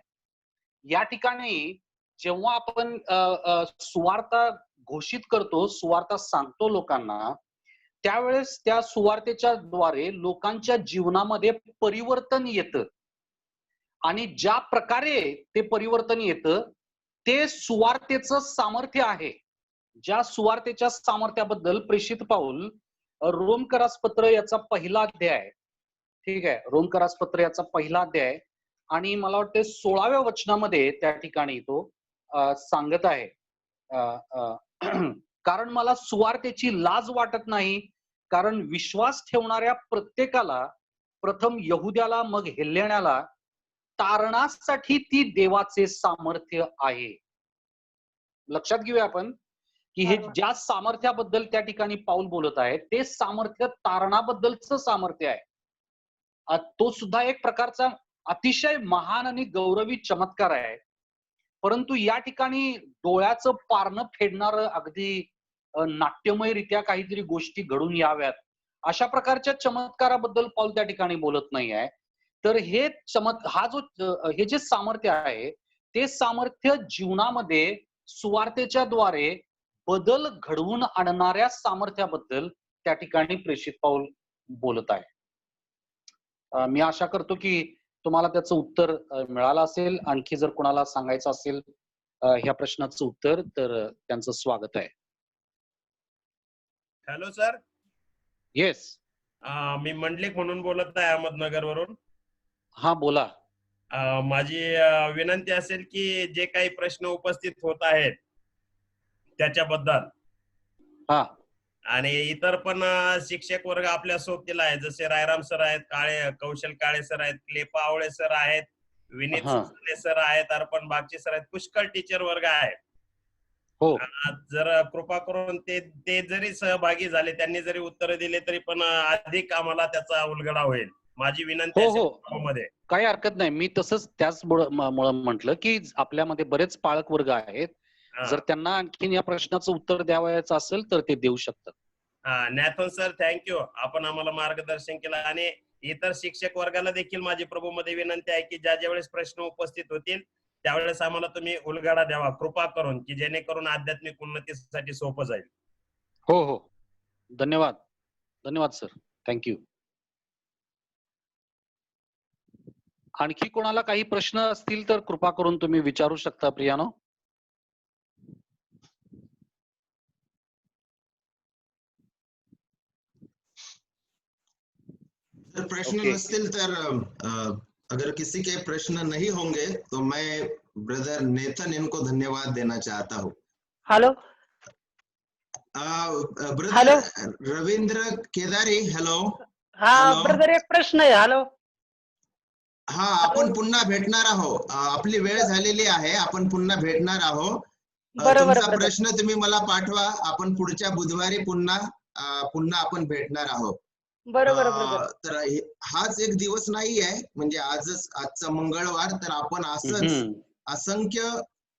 या ठिकाणी जेव्हा आपण सुवार्ता घोषित करतो, सुवार्ता सांगतो लोकांना, त्यावेळेस त्या सुवार्तेच्या द्वारे लोकांच्या जीवनामध्ये परिवर्तन येतं. आणि ज्या प्रकारे ते परिवर्तन येतं ते सुवार्तेचं सामर्थ्य आहे. ज्या सुवार्तेच्या सामर्थ्याबद्दल प्रेषित पाऊल रोमकरास पत्र याचा 1 अध्याय ठीक आहे, रोमकरास पत्र याचा पहिला अध्याय आणि मला वाटते 16व्या वचनामध्ये त्या ठिकाणी तो सांगत आहे कारण मला सुवार्तेची लाज वाटत नाही, कारण विश्वास ठेवणाऱ्या प्रत्येकाला, प्रथम यहुद्याला मग हेल्लेण्याला, तारणासाठी ती देवाचे सामर्थ्य आहे. लक्षात घेऊया आपण की हे ज्या सामर्थ्याबद्दल त्या ठिकाणी पाऊल बोलत आहे ते सामर्थ्य तारणाबद्दलचं सामर्थ्य आहे. तो सुद्धा एक प्रकारचा अतिशय महान आणि गौरवी चमत्कार आहे. परंतु या ठिकाणी डोळ्याचं पारणं फेडणारं अगदी नाट्यमयरित्या काहीतरी गोष्टी घडून याव्यात अशा प्रकारच्या चमत्काराबद्दल पाऊल त्या ठिकाणी बोलत नाही आहे. तर हे हे जे सामर्थ्य आहे ते सामर्थ्य जीवनामध्ये सुवार्तेच्या द्वारे बदल घडवून आणणाऱ्या सामर्थ्याबद्दल त्या ठिकाणी प्रेषित पाऊल बोलत आहे. मी आशा करतो की तुम्हाला त्याचं उत्तर मिळालं असेल. आणखी जर कोणाला सांगायचं असेल ह्या प्रश्नाचं उत्तर तर त्यांचं स्वागत आहे. Hello sir. येस, मी मंडलिक म्हणून बोलत आहे अहमदनगर वरून. हा बोला. माझी विनंती असेल की जे काही प्रश्न उपस्थित होत आहेत त्याच्याबद्दल हा आणि इतर पण शिक्षक वर्ग आपल्या सोबतीला आहे, जसे रायराम सर आहेत, कौशल काळे सर आहेत, क्लेपा आवळे सर आहेत, विनीत सर आहेत, अर्पण बागची सर आहेत, पुष्कळ टीचर वर्ग आहे. हो, जर कृपा करून ते जरी सहभागी झाले, त्यांनी जरी उत्तर दिले तरी पण अधिक आम्हाला त्याचा उलगडा होईल. माझी विनंती आहे. काही हरकत नाही. मी तसंच त्याचमुळे म्हटलं की आपल्यामध्ये बरेच पालक वर्ग आहेत, जर त्यांना आणखीन या प्रश्नाचं उत्तर द्यावयाचं असेल तर ते देऊ शकतात. Nathan sir, thank you. आपण आम्हाला मार्गदर्शन केलं आणि इतर शिक्षक वर्गाला देखील माझी प्रभूमध्ये विनंती आहे की ज्या वेळेस प्रश्न उपस्थित होतील त्यावेळेस आम्हाला तुम्ही उलगडा द्यावा कृपा करून, की जेणेकरून आध्यात्मिक उन्नतीसाठी सोपं जाईल. हो हो, धन्यवाद. धन्यवाद सर, थँक्यू. आणखी कोणाला काही प्रश्न असतील तर कृपा करून तुम्ही विचारू शकता प्रियानो. प्रश्न नसतील तर अगर किसी के प्रश्न नहीं होंगे तो मैं ब्रदर नेथन इनको धन्यवाद देना चाहता हूँ. Hello brother Ravindra Kedari, hello. हा ब्रदर, एक प्रश्न आहे. हॅलो. हा, आपण पुन्हा भेटणार आहोत. आपली वेळ झालेली आहे, आपण पुन्हा भेटणार आहोत. तुमचा प्रश्न तुम्ही मला पाठवा. आपण पुढच्या बुधवारी पुन्हा आपण भेटणार आहोत. बरोबर. तर हाच एक दिवस नाही आहे, म्हणजे आजचा मंगळवार, तर आपण असंच असंख्य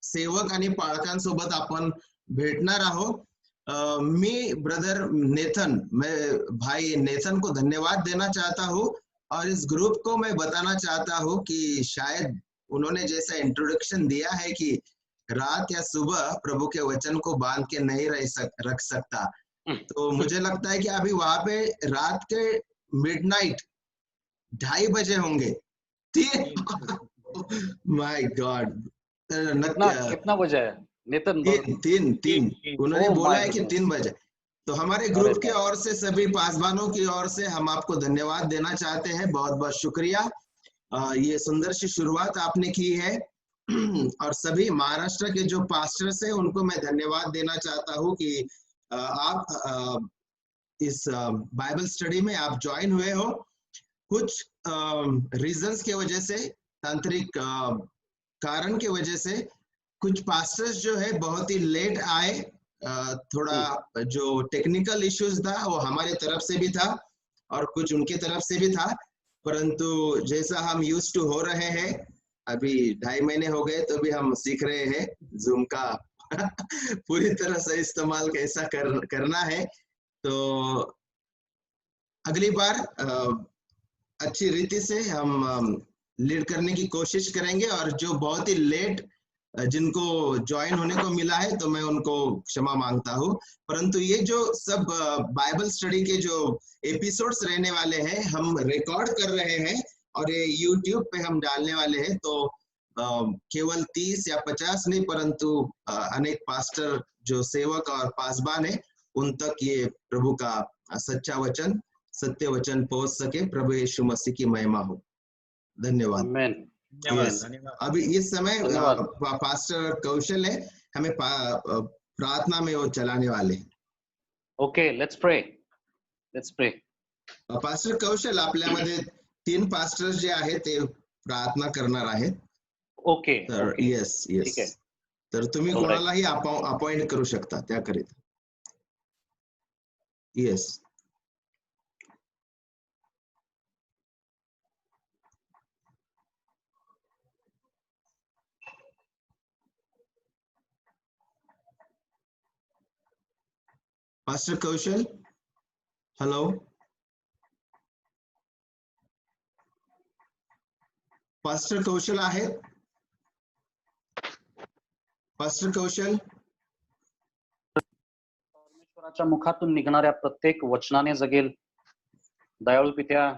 सेवक आणि पालकांसोबत आपण भेटणार आहोत. मैं भाई नेथन को धन्यवाद देना चाहता हूँ और इस ग्रुप को मैं बताना चाहता हूँ कि शायद उन्होंने जैसा इंट्रोडक्शन दिया है कि रात या सुबह प्रभु के वचन को बांध के नहीं रख सकता, तो मुझे लगता है कि अभी वहां पे रात के मिडनाइट 2:30 बजे होंगे. माय गॉड, कितना बजे है नेतन? 3 उन्होंने बोला है कि 3 बजे. तो हमारे ग्रुप के ओर से, सभी पासवानों की ओर से हम आपको धन्यवाद देना चाहते हैं. बहुत बहुत शुक्रिया. ये सुंदर सी शुरुआत आपने की है और सभी महाराष्ट्र के जो पास्टर्स हैं उनको मैं धन्यवाद देना चाहता हूँ कि आप इस बाइबल स्टडी में आप ज्वाइन हुए हो. कुछ रीजंस के वजह से, तांत्रिक कारण के वजह से कुछ पास्टर्स जो है बहुत ही लेट आए. थोड़ा जो टेक्निकल इश्यूज था वो हमारे तरफ से भी था और कुछ उनके तरफ से भी था, परंतु जैसा हम यूज्ड टू हो रहे हैं, अभी 2.5 महीने हो गए तो भी हम सीख रहे हैं जूम का पूरी तरह से इस्तेमाल कैसा करना है. तो अगली बार अच्छी रीति से हम लीड करने की कोशिश करेंगे. और जो बहुत ही लेट जिनको ज्वाइन होने को मिला है तो मैं उनको क्षमा मांगता हूँ, परंतु ये जो सब बाइबल स्टडी के जो एपिसोड्स रहने वाले हैं हम रिकॉर्ड कर रहे हैं और ये यूट्यूब पे हम डालने वाले हैं. तो केवल 30 या 50 नहीं, परंतु अनेक पास्टर जो सेवक और पासबान है उन तक ये प्रभु का सच्चा वचन सत्य वचन पहुंच सके। प्रभु यीशु मसीह की महिमा हो। धन्यवाद। आमेन। धन्यवाद Yes. धन्यवाद। अभी इस समय धन्यवाद। पास्टर कौशल है, हमें प्रार्थना में वो चलाने वाले हैं। Okay, let's pray. Pastor Kaushal, आपल्यामध्ये 3 पास्टर्स जे आहेत ते प्रार्थना करणार आहेत। ओके, तर ओके, येस ठीक आहे. येस, तर तुम्ही Alright. कोणालाही अपॉइंट करू शकता त्याकरिता। येस, पास्टर कौशल, हेलो पास्टर कौशल आहे? पास्टर कौशल, परमेश्वराच्या मुखातून निघणाऱ्या प्रत्येक वचनाने जगेल। दयाळू पित्या,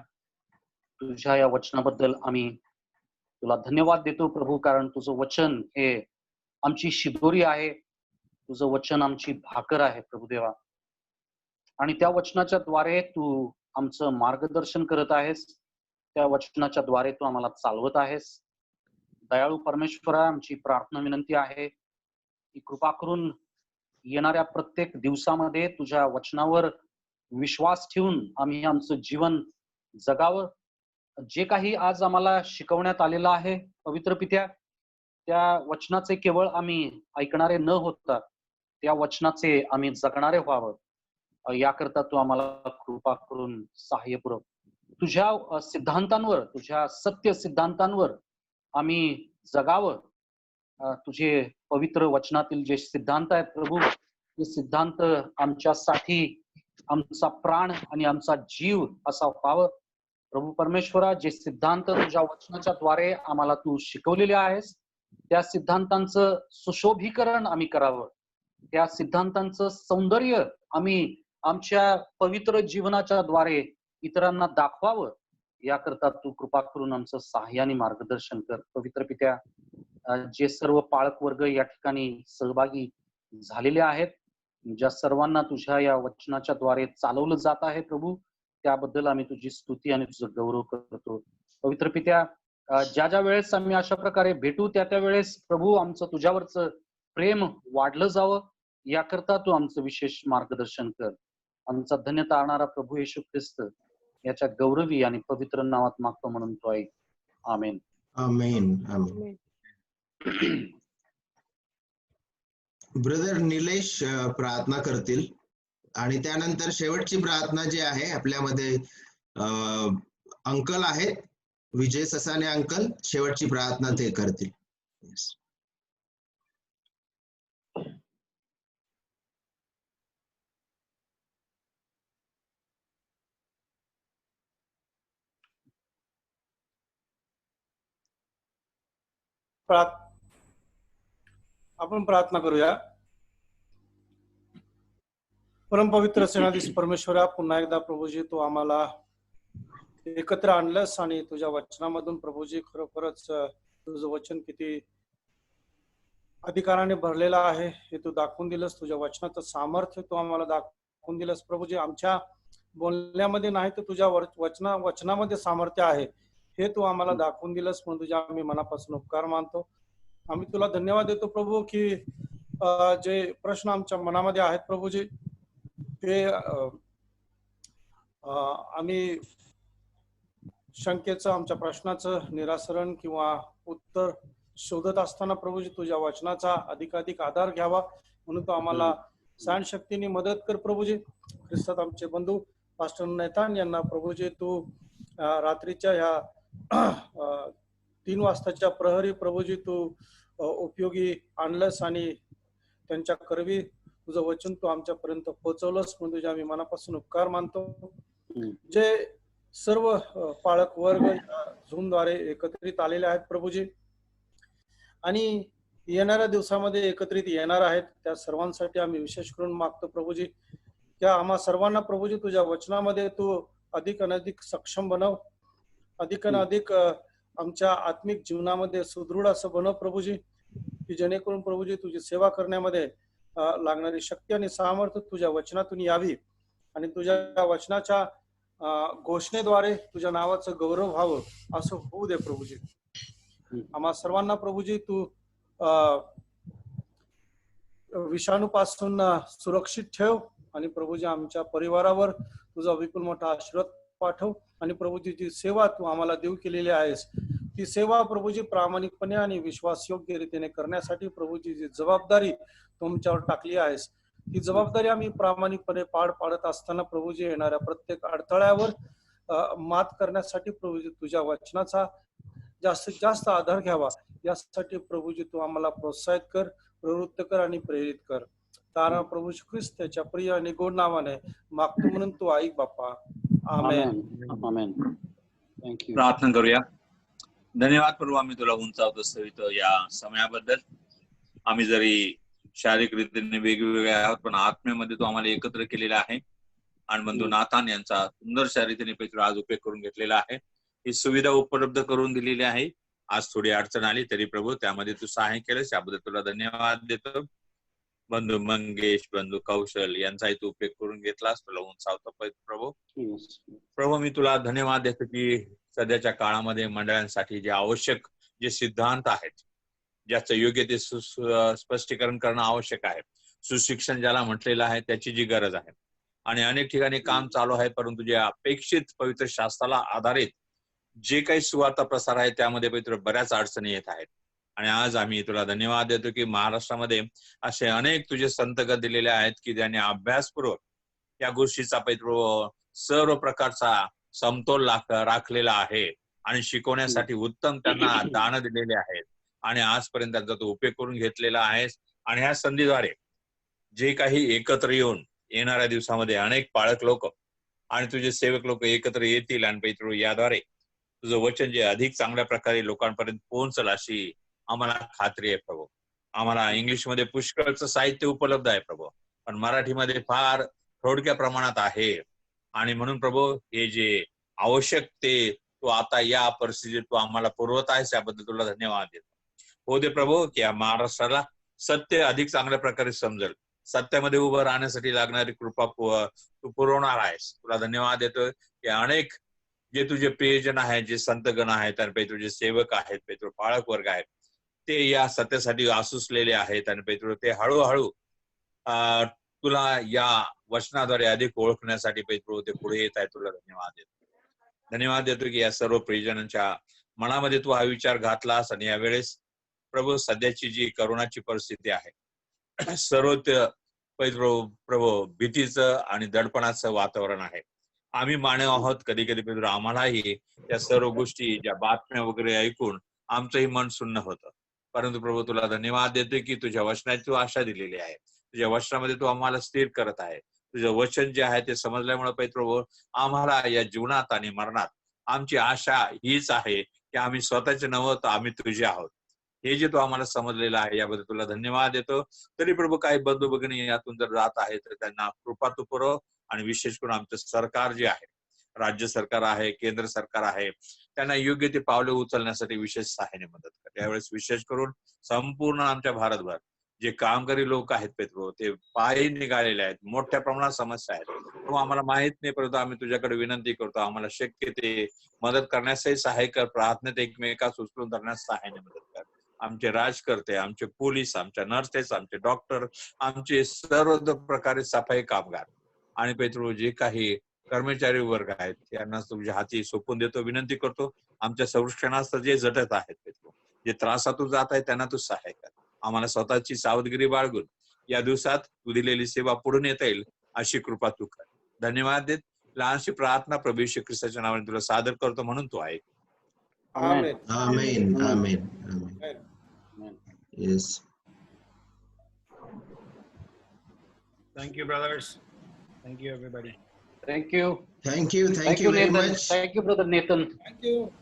तुझ्या या वचनाबद्दल आम्ही तुला धन्यवाद देतो प्रभू, कारण तुझं वचन हे आमची शिदोरी आहे, तुझं वचन आमची भाकर आहे प्रभू देवा। आणि त्या वचनाच्या द्वारे तू आमचं मार्गदर्शन करत आहेस, त्या वचनाच्या द्वारे तू आम्हाला चालवत आहेस। दयाळू परमेश्वरा, आमची प्रार्थना विनंती आहे की कृपा करून येणाऱ्या प्रत्येक दिवसामध्ये तुझ्या वचनावर विश्वास ठेवून आम्ही आमचं जीवन जगावं। जे काही आज आम्हाला शिकवण्यात आलेलं आहे पवित्र पित्या, त्या वचनाचे केवळ आम्ही ऐकणारे न होता त्या वचनाचे आम्ही जगणारे व्हावं, याकरता तू आम्हाला कृपा करून सहाय्य पुरव। तुझ्या सिद्धांतांवर, तुझ्या सत्य सिद्धांतांवर आम्ही जगावं। तुझे पवित्र वचनातील जे सिद्धांत आहेत प्रभू, ते सिद्धांत आमच्यासाठी आमचा प्राण आणि आमचा जीव असा व्हावं। प्रभू परमेश्वरा, जे सिद्धांत तुझ्या वचनाच्या द्वारे आम्हाला तू शिकवलेले आहेस, त्या सिद्धांतांचं सुशोभीकरण आम्ही करावं, त्या सिद्धांतांचं सौंदर्य आम्ही आमच्या पवित्र जीवनाच्या द्वारे इतरांना दाखवावं, याकरता तू कृपा करून आमचं सहाय्याने मार्गदर्शन कर। पवित्र पित्या, जे सर्व पाळक वर्ग या ठिकाणी सहभागी झालेले आहेत, ज्या सर्वांना तुझ्या या वचनाच्या द्वारे चालवलं जात आहे प्रभू, त्याबद्दल आम्ही तुझी स्तुती आणि तुझं गौरव करतो। पवित्र पित्या, ज्या ज्या वेळेस आम्ही अशा प्रकारे भेटू त्या त्या वेळेस प्रभू आमचं तुझ्यावरचं प्रेम वाढलं जावं, याकरता तू आमचं विशेष मार्गदर्शन कर। आमचा धन्य तारणारा प्रभू येशू ख्रिस्त याच्या गौरवी आणि पवित्र नावात मागतो म्हणून तो ऐक। आमेन। आमेन आमेन। ब्रदर निलेश प्रार्थना करतील आणि त्यानंतर शेवटची प्रार्थना जी आहे आपल्यामध्ये अंकल आहेत, विजय ससाने अंकल, शेवटची प्रार्थना ते करतील। आपण प्रार्थना करूया। परमपवित्र सेनाधीश परमेश्वरा, पुन्हा एकदा प्रभूजी तू आम्हाला एकत्र आणलंस आणि तुझ्या वचनामधून प्रभूजी खरोखरच तुझं वचन किती अधिकाराने भरलेलं आहे हे तू दाखवून दिलंस। तुझ्या वचनाचं सामर्थ्य तू आम्हाला दाखवून दिलंस प्रभूजी। आमच्या बोलण्यामध्ये नाही तर तुझ्या वचनामध्ये सामर्थ्य आहे हे तू आम्हाला दाखवून दिलंस, म्हणून तुझ्या आम्ही मनापासून उपकार मानतो। आम्ही तुला धन्यवाद देतो प्रभू की जे प्रश्न आमच्या मनामध्ये आहेत प्रभूजी, ते आम्ही शंकेचं, आमच्या प्रश्नाचं निराकरण किंवा उत्तर शोधत असताना प्रभूजी तुझ्या वचनाचा अधिकाधिक आधार घ्यावा, म्हणून तो आम्हाला सहनशक्तीने मदत कर प्रभूजी। ख्रिस्तात आमचे बंधू पास्टर नैतान यांना प्रभूजी तू रात्रीच्या ह्या 3 वाजताच्या प्रहरी प्रभूजी तू उपयोगी आणलंस आणि त्यांच्या करवी तुझं वचन तू आमच्यापर्यंत पोहोचवलंस, म्हणून तुझ्या आम्ही मनापासून उपकार मानतो। जे सर्व पाळक वर्ग झूमद्वारे एकत्रित आलेले आहेत प्रभूजी आणि येणाऱ्या दिवसामध्ये एकत्रित येणार आहेत, त्या सर्वांसाठी आम्ही विशेष करून मागतो प्रभूजी। त्या आम्हा सर्वांना प्रभूजी तुझ्या वचनामध्ये तू अधिक सक्षम बनव, अधिक आमच्या आत्मिक जीवनामध्ये सुदृढ असं बनव प्रभूजी, की जेणेकरून प्रभूजी तुझी सेवा करण्यामध्ये लागणारी शक्ती आणि सामर्थ्य तुझ्या वचनातून यावी आणि तुझ्या वचनाच्या घोषणेद्वारे तुझ्या नावाचं गौरव व्हावं असं होऊ दे प्रभूजी. आम्हा सर्वांना प्रभूजी तू विषाणूपासून सुरक्षित ठेव आणि प्रभूजी आमच्या परिवारावर तुझा विपुल मोठा आशीर्वाद पाठव. आणि प्रभूजी जी सेवा तू आम्हाला देऊ केलेली आहेस ती सेवा प्रभूजी प्रामाणिकपणे आणि विश्वासयोग्य रीतीने करण्यासाठी प्रभूजी जी जबाबदारी तुमच्यावर टाकली आहेस ती जबाबदारी आम्ही प्रामाणिकपणे पार पाडत असताना प्रभूजी येणाऱ्या प्रत्येक अडथळ्यावर मात करण्यासाठी प्रभूजी तुझ्या वचनाचा जास्तीत जास्त आधार घ्यावा यासाठी प्रभूजी तू आम्हाला प्रोत्साहित कर, प्रवृत्त कर आणि प्रेरित कर. तारा प्रभू श्री ख्रिस्त त्याच्या प्रिय आणि गोड नावाने मागतो म्हणून तू ऐक बाप्पा. आमेन. आमेन. थँक्यू. प्रार्थना करूया. धन्यवाद प्रभू, आम्ही तुला उंचावतो स्तुतितो या समयाबद्दल. आम्ही जरी शारीरिक रीतीने वेगवेगळे आहोत पण आत्म्यामध्ये तो आम्हाला एकत्र केलेला आहे. आणि बंधू नाथान यांचा सुंदरशा रीतीने पेत्र आज उपयोग करून घेतलेला आहे. ही सुविधा उपलब्ध करून दिलेली आहे. आज थोडी अडचण आली तरी प्रभू त्यामध्ये तू सहाय्य केलंस, याबद्दल तुला धन्यवाद देतो. बंधू मंगेश, बंधू कौशल यांचाही तू उपयोग करून घेतलास, तुला उंचावतो प्रभू. प्रभू मी तुला धन्यवाद देतो की सध्याच्या काळामध्ये मंडळांसाठी जे आवश्यक जे सिद्धांत आहेत ज्याचं योग्य ते स्पष्टीकरण करणं आवश्यक आहे, सुशिक्षण ज्याला म्हटलेलं आहे त्याची जी गरज आहे. आणि अनेक ठिकाणी काम चालू आहे परंतु जे अपेक्षित पवित्र शास्त्राला आधारित जे काही सुवार्ता प्रसार आहे त्यामध्ये पवित्र बऱ्याच अडचणी येत आहेत. आणि आज आम्ही तुला धन्यवाद देतो की महाराष्ट्रामध्ये असे अनेक तुझे संतगत दिलेले आहेत की ज्यांनी अभ्यासपूर्वक या गोष्टीचा पवित्र सर्व प्रकारचा समतोल राखलेला आहे आणि शिकवण्यासाठी उत्तम त्यांना दान दिलेले आहेत. आणि आजपर्यंत त्यांचा तो उपयोग करून घेतलेला आहे. आणि ह्या संधीद्वारे जे काही एकत्र येऊन येणाऱ्या दिवसामध्ये अनेक पाळक लोक आणि तुझे सेवक लोक एकत्र येतील आणि पवित्र याद्वारे तुझं वचन जे अधिक चांगल्या प्रकारे लोकांपर्यंत पोहोचल अशी आम्हाला खात्री आहे प्रभू. आम्हाला इंग्लिशमध्ये पुष्कळचं साहित्य उपलब्ध आहे प्रभू, पण मराठीमध्ये फार थोडक्या प्रमाणात आहे. आणि म्हणून प्रभू हे जे आवश्यक ते तू आता या परिस्थितीत तू आम्हाला पुरवत आहेस याबद्दल तुला धन्यवाद देतो. हो दे प्रभू की या महाराष्ट्राला सत्य अधिक चांगल्या प्रकारे समजेल, सत्यामध्ये उभं राहण्यासाठी लागणारी कृपा तू पुरवणार आहेस. तुला धन्यवाद देतोय की अनेक जे तुझे प्रियजन आहेत, जे संतगण आहेत आणि तुझे सेवक आहेत, पेत्र पाळक वर्ग आहेत, ते या सत्यासाठी आसुसलेले आहेत आणि पेत्र ते हळूहळू तुला या वचनाद्वारे अधिक ओळखण्यासाठी पेत्र ते पुढे येत आहेत. तुला धन्यवाद देतो. धन्यवाद देतो की या सर्व प्रियजनांच्या मनामध्ये तू हा विचार घातलास. आणि यावेळेस प्रभू सध्याची जी करोनाची परिस्थिती आहे सर्वत्र प्रभू भीतीचं आणि दडपणाचं वातावरण आहे. आम्ही मानव आहोत, कधी कधी पेत्र आम्हालाही त्या सर्व गोष्टी ज्या बातम्या वगैरे ऐकून आमचंही मन सुन्न होतं. परंतु प्रभू तुला धन्यवाद देतोय की तुझ्या वचनाची तू आशा दिलेली आहे, तुझ्या वचनामध्ये तू आम्हाला स्थिर करत आहे. तुझं वचन जे आहे ते समजल्यामुळे प्रभू आम्हाला या जीवनात आणि मरणात आमची आशा हीच आहे की आम्ही स्वतःचे नव्हत, आम्ही तुझे आहोत. हे जे तू आम्हाला समजलेलं आहे याबद्दल तुला धन्यवाद देतो. तरी प्रभू काही बंधू भगिनी यातून जर जात आहे तर त्यांना कृपा तू पुरव. आणि विशेष करून आमचं सरकार जे आहे, राज्य सरकार आहे, केंद्र सरकार आहे, त्यांना योग्य ते पावले उचलण्यासाठी विशेष सहाय्याने मदत कर. यावेळेस विशेष करून संपूर्ण आमच्या भारतभर जे कामगारी लोक आहेत पेत्रो ते पायी निघालेले आहेत, मोठ्या प्रमाणात समस्या आहेत. तो आम्हाला माहित नाही परंतु आम्ही तुझ्याकडे विनंती करतो आम्हाला शक्य ते मदत करण्यासही सहाय्य कर, प्रार्थनेत एकमेकास उचलून धरण्यास सहाय्याने मदत कर. आमचे राजकर्ते, आमचे पोलीस, आमच्या नर्सेस, आमचे डॉक्टर, आमचे सर्व प्रकारे सफाई कामगार आणि पेत्रो जे काही कर्मचारी वर्ग आहेत यांना तुझ्या हाती सोपून देतो. विनंती करतो आमच्या संरक्षणास जे झटत आहेत पेत्रो, जे त्रासातून जात आहेत त्यांना तू सहाय्य कर. आम्हाला स्वतःची सावधगिरी बाळगून या दिवसात तू दिलेली सेवा पुढे नेता येईल अशी कृपा तू कर. धन्यवाद देत लहानशी प्रार्थना प्रभू येशू ख्रिस्ताच्या नावाने तुला सादर करतो म्हणून तू ऐक. आमेन. आमेन. आमेन. आमेन. Yes. Thank you, brothers. Thank you, everybody. Thank you. Thank you. Thank you very Nathan. much. Thank you, brother Nathan. Thank you.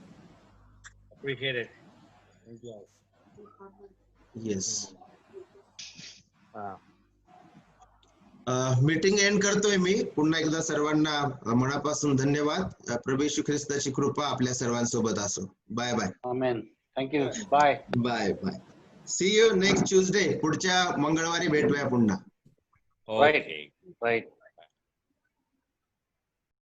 Appreciate it. Thank you all. Yes. Meeting and करतोय मी. पुन्हा एकदा सर्वांना मनापासून धन्यवाद. प्रभू येशू ख्रिस्ताची कृपा आपल्या सर्वांसोबत असो. Bye bye. Amen. Thank you. Bye. Bye bye. See you next Tuesday. पुढच्या मंगळवारी भेटूया पुन्हा. Right. Right.